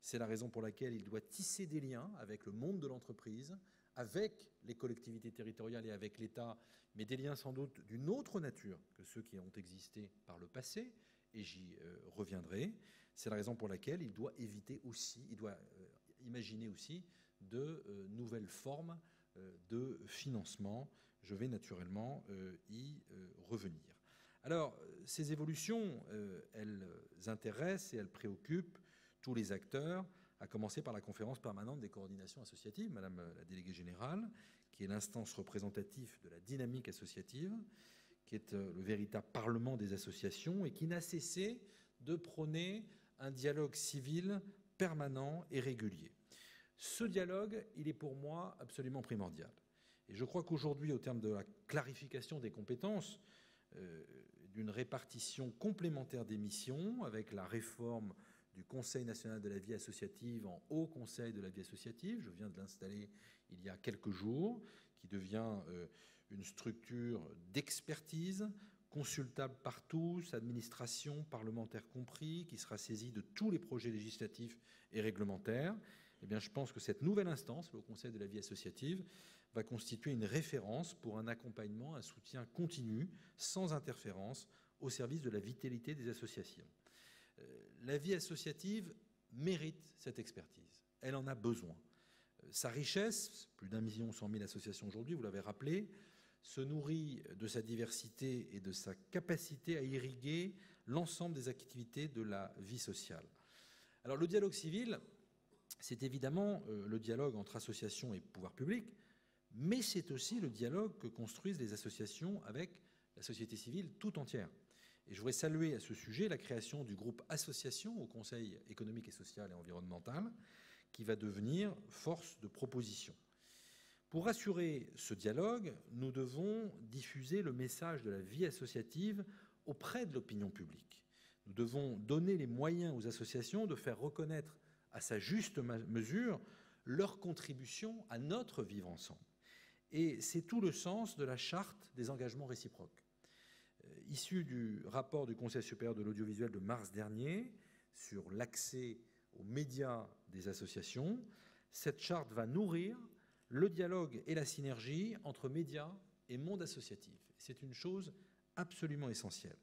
[SPEAKER 13] C'est la raison pour laquelle il doit tisser des liens avec le monde de l'entreprise, avec les collectivités territoriales et avec l'État, mais des liens sans doute d'une autre nature que ceux qui ont existé par le passé, et j'y reviendrai. C'est la raison pour laquelle il doit imaginer aussi de nouvelles formes de financement. Je vais naturellement y revenir. Alors, ces évolutions, elles intéressent et elles préoccupent tous les acteurs, à commencer par la conférence permanente des coordinations associatives, Madame la déléguée générale, qui est l'instance représentative de la dynamique associative, qui est le véritable parlement des associations et qui n'a cessé de prôner un dialogue civil permanent et régulier. Ce dialogue, il est pour moi absolument primordial. Et je crois qu'aujourd'hui, au terme de la clarification des compétences, d'une répartition complémentaire des missions, avec la réforme du Conseil national de la vie associative en Haut Conseil de la vie associative, je viens de l'installer il y a quelques jours, qui devient une structure d'expertise, consultable par tous, administration, parlementaires compris, qui sera saisie de tous les projets législatifs et réglementaires. Eh bien, je pense que cette nouvelle instance, le Haut Conseil de la vie associative, va constituer une référence pour un accompagnement, un soutien continu, sans interférence, au service de la vitalité des associations. La vie associative mérite cette expertise. Elle en a besoin. Sa richesse, plus d'1,1 million associations aujourd'hui, vous l'avez rappelé, se nourrit de sa diversité et de sa capacité à irriguer l'ensemble des activités de la vie sociale. Alors, le dialogue civil, c'est évidemment le dialogue entre associations et pouvoir public, mais c'est aussi le dialogue que construisent les associations avec la société civile tout entière. Et je voudrais saluer à ce sujet la création du groupe Association au Conseil économique et social et environnemental, qui va devenir force de proposition. Pour assurer ce dialogue, nous devons diffuser le message de la vie associative auprès de l'opinion publique. Nous devons donner les moyens aux associations de faire reconnaître à sa juste mesure leur contribution à notre vivre ensemble. Et c'est tout le sens de la charte des engagements réciproques. Issue du rapport du Conseil supérieur de l'audiovisuel de mars dernier sur l'accès aux médias des associations, cette charte va nourrir le dialogue et la synergie entre médias et monde associatif. C'est une chose absolument essentielle.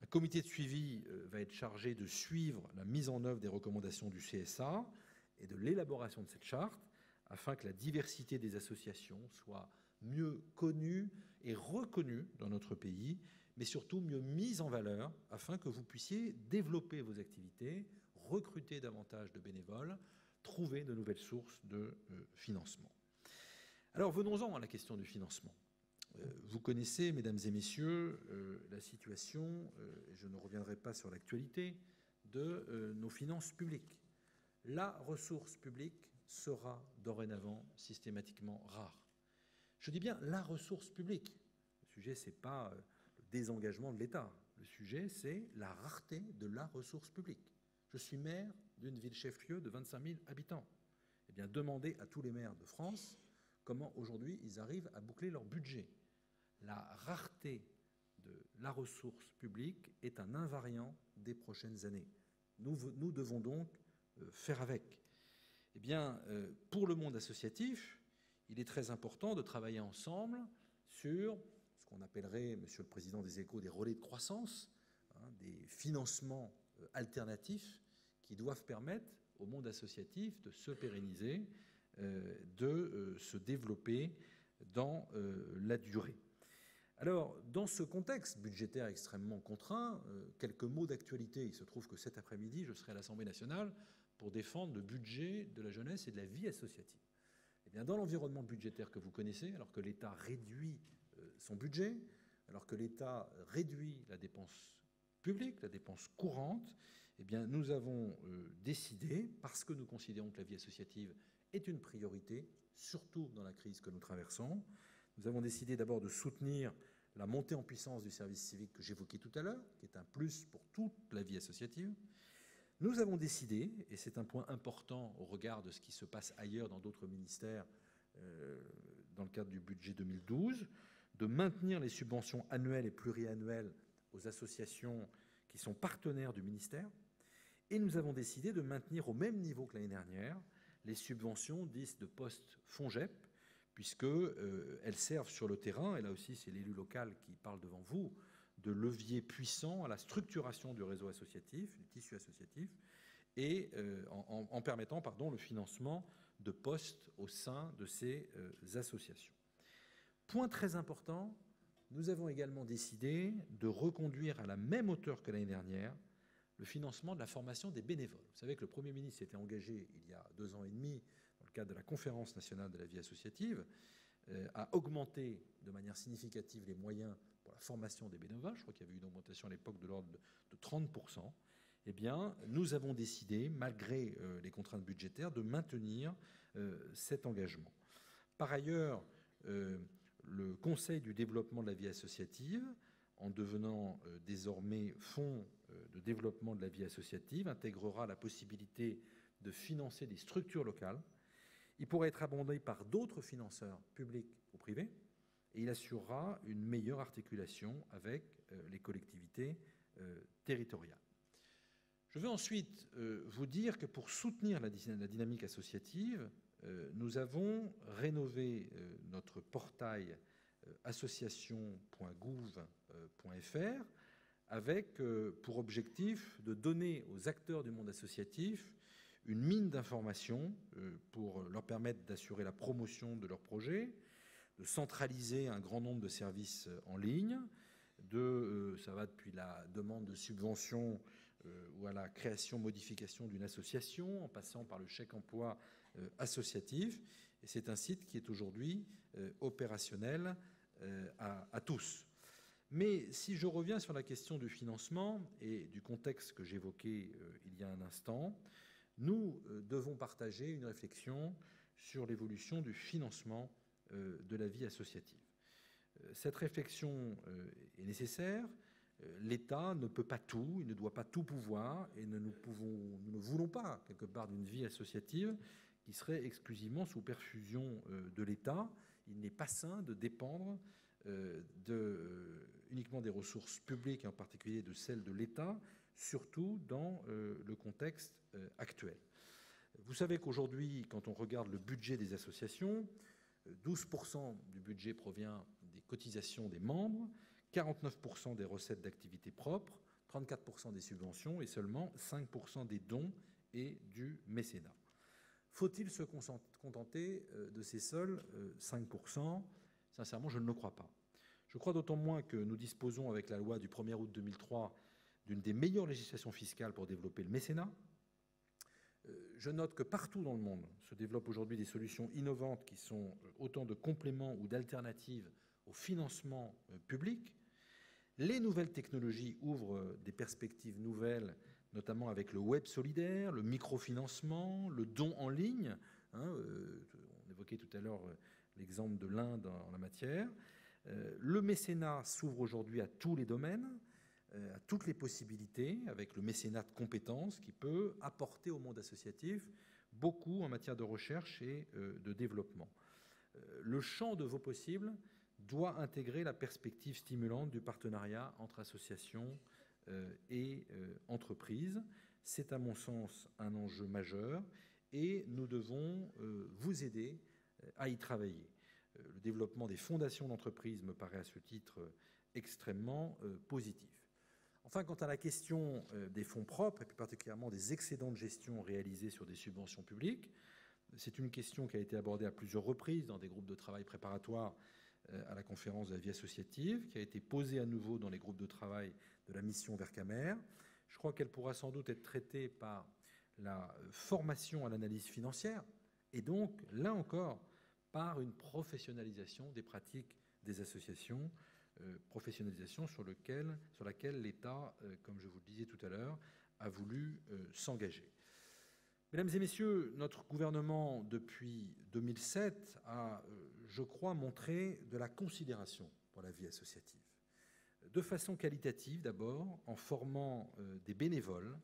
[SPEAKER 13] Un comité de suivi va être chargé de suivre la mise en œuvre des recommandations du CSA et de l'élaboration de cette charte, afin que la diversité des associations soit mieux connue et reconnue dans notre pays, mais surtout mieux mise en valeur, afin que vous puissiez développer vos activités, recruter davantage de bénévoles, trouver de nouvelles sources de financement. Alors venons-en à la question du financement. Vous connaissez, mesdames et messieurs, la situation, et je ne reviendrai pas sur l'actualité, de nos finances publiques. La ressource publique sera dorénavant systématiquement rare. Je dis bien la ressource publique. Le sujet, ce n'est pas le désengagement de l'État. Le sujet, c'est la rareté de la ressource publique. Je suis maire d'une ville chef-lieu de 25 000 habitants. Eh bien, demandez à tous les maires de France comment aujourd'hui ils arrivent à boucler leur budget. La rareté de la ressource publique est un invariant des prochaines années. Nous devons donc faire avec. Eh bien, pour le monde associatif, il est très important de travailler ensemble sur ce qu'on appellerait, Monsieur le Président des Échos, des relais de croissance, des financements alternatifs qui doivent permettre au monde associatif de se pérenniser, de se développer dans la durée. Alors, dans ce contexte budgétaire extrêmement contraint, quelques mots d'actualité. Il se trouve que cet après-midi, je serai à l'Assemblée nationale pour défendre le budget de la jeunesse et de la vie associative. Eh bien, dans l'environnement budgétaire que vous connaissez, alors que l'État réduit son budget, alors que l'État réduit la dépense publique, la dépense courante, eh bien, nous avons décidé, parce que nous considérons que la vie associative est une priorité, surtout dans la crise que nous traversons, nous avons décidé d'abord de soutenir la montée en puissance du service civique que j'évoquais tout à l'heure, qui est un plus pour toute la vie associative. Nous avons décidé, et c'est un point important au regard de ce qui se passe ailleurs dans d'autres ministères dans le cadre du budget 2012, de maintenir les subventions annuelles et pluriannuelles aux associations qui sont partenaires du ministère. Et nous avons décidé de maintenir au même niveau que l'année dernière les subventions dites de post-FONGEP, puisqu'elles servent sur le terrain, et là aussi c'est l'élu local qui parle devant vous, de levier puissant à la structuration du réseau associatif, du tissu associatif, et en permettant le financement de postes au sein de ces associations. Point très important, nous avons également décidé de reconduire à la même hauteur que l'année dernière le financement de la formation des bénévoles. Vous savez que le Premier ministre s'était engagé il y a 2 ans et demi, dans le cadre de la Conférence nationale de la vie associative, à augmenter de manière significative les moyens pour la formation des bénévoles. Je crois qu'il y avait eu une augmentation à l'époque de l'ordre de 30%. Eh bien, nous avons décidé, malgré les contraintes budgétaires, de maintenir cet engagement. Par ailleurs, le Conseil du développement de la vie associative, en devenant désormais Fonds de développement de la vie associative, intégrera la possibilité de financer des structures locales. Il pourra être abondé par d'autres financeurs publics ou privés, et il assurera une meilleure articulation avec les collectivités territoriales. Je veux ensuite vous dire que pour soutenir la dynamique associative, nous avons rénové notre portail association.gouv.fr avec pour objectif de donner aux acteurs du monde associatif une mine d'informations pour leur permettre d'assurer la promotion de leurs projets, de centraliser un grand nombre de services en ligne, ça va depuis la demande de subvention ou à la création-modification d'une association, en passant par le chèque emploi associatif. Et c'est un site qui est aujourd'hui opérationnel à tous. Mais si je reviens sur la question du financement et du contexte que j'évoquais il y a un instant, nous devons partager une réflexion sur l'évolution du financement de la vie associative. Cette réflexion est nécessaire. L'État ne peut pas tout, il ne doit pas tout pouvoir, et nous ne voulons pas, quelque part, d'une vie associative qui serait exclusivement sous perfusion de l'État. Il n'est pas sain de dépendre uniquement des ressources publiques, et en particulier de celles de l'État, surtout dans le contexte actuel. Vous savez qu'aujourd'hui, quand on regarde le budget des associations, 12% du budget provient des cotisations des membres, 49% des recettes d'activité propres, 34% des subventions et seulement 5% des dons et du mécénat. Faut-il se contenter de ces seuls 5%? Sincèrement, je ne le crois pas. Je crois d'autant moins que nous disposons, avec la loi du 1er août 2003, d'une des meilleures législations fiscales pour développer le mécénat. Je note que partout dans le monde se développent aujourd'hui des solutions innovantes qui sont autant de compléments ou d'alternatives au financement public. Les nouvelles technologies ouvrent des perspectives nouvelles, notamment avec le web solidaire, le microfinancement, le don en ligne. On évoquait tout à l'heure l'exemple de l'Inde en la matière. Le mécénat s'ouvre aujourd'hui à tous les domaines, à toutes les possibilités, avec le mécénat de compétences qui peut apporter au monde associatif beaucoup en matière de recherche et de développement. Le champ de vos possibles doit intégrer la perspective stimulante du partenariat entre associations et entreprises. C'est à mon sens un enjeu majeur et nous devons vous aider à y travailler. Le développement des fondations d'entreprise me paraît à ce titre extrêmement positif. Enfin, quant à la question des fonds propres, et plus particulièrement des excédents de gestion réalisés sur des subventions publiques, c'est une question qui a été abordée à plusieurs reprises dans des groupes de travail préparatoires à la conférence de la vie associative, qui a été posée à nouveau dans les groupes de travail de la mission Vercamer. Je crois qu'elle pourra sans doute être traitée par la formation à l'analyse financière, et donc, là encore, par une professionnalisation des pratiques des associations, professionnalisation sur laquelle l'État, comme je vous le disais tout à l'heure, a voulu s'engager. Mesdames et messieurs, notre gouvernement, depuis 2007, a, je crois, montré de la considération pour la vie associative. De façon qualitative d'abord, en formant des bénévoles,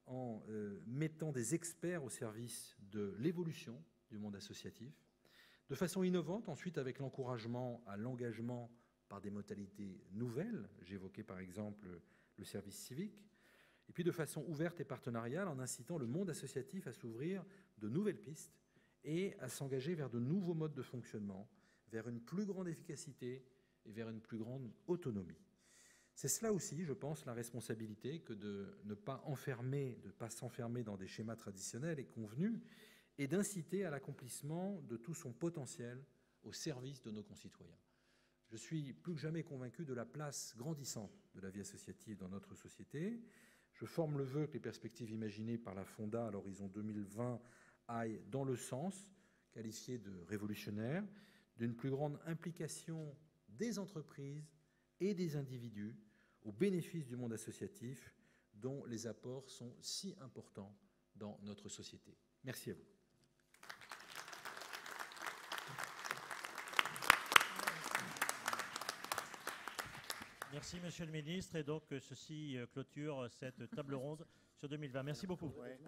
[SPEAKER 13] en mettant des experts au service de l'évolution du monde associatif, de façon innovante ensuite avec l'encouragement à l'engagement par des modalités nouvelles, j'évoquais par exemple le service civique, et puis de façon ouverte et partenariale en incitant le monde associatif à s'ouvrir de nouvelles pistes et à s'engager vers de nouveaux modes de fonctionnement, vers une plus grande efficacité et vers une plus grande autonomie. C'est cela aussi, je pense, la responsabilité que de ne pas s'enfermer dans des schémas traditionnels et convenus, et d'inciter à l'accomplissement de tout son potentiel au service de nos concitoyens. Je suis plus que jamais convaincu de la place grandissante de la vie associative dans notre société. Je forme le vœu que les perspectives imaginées par la Fonda à l'horizon 2020 aillent dans le sens, qualifié de révolutionnaire, d'une plus grande implication des entreprises et des individus au bénéfice du monde associatif, dont les apports sont si importants dans notre société. Merci à vous.
[SPEAKER 6] Merci, Monsieur le Ministre. Et donc, ceci clôture cette table ronde sur 2020. Merci beaucoup.
[SPEAKER 11] Ouais.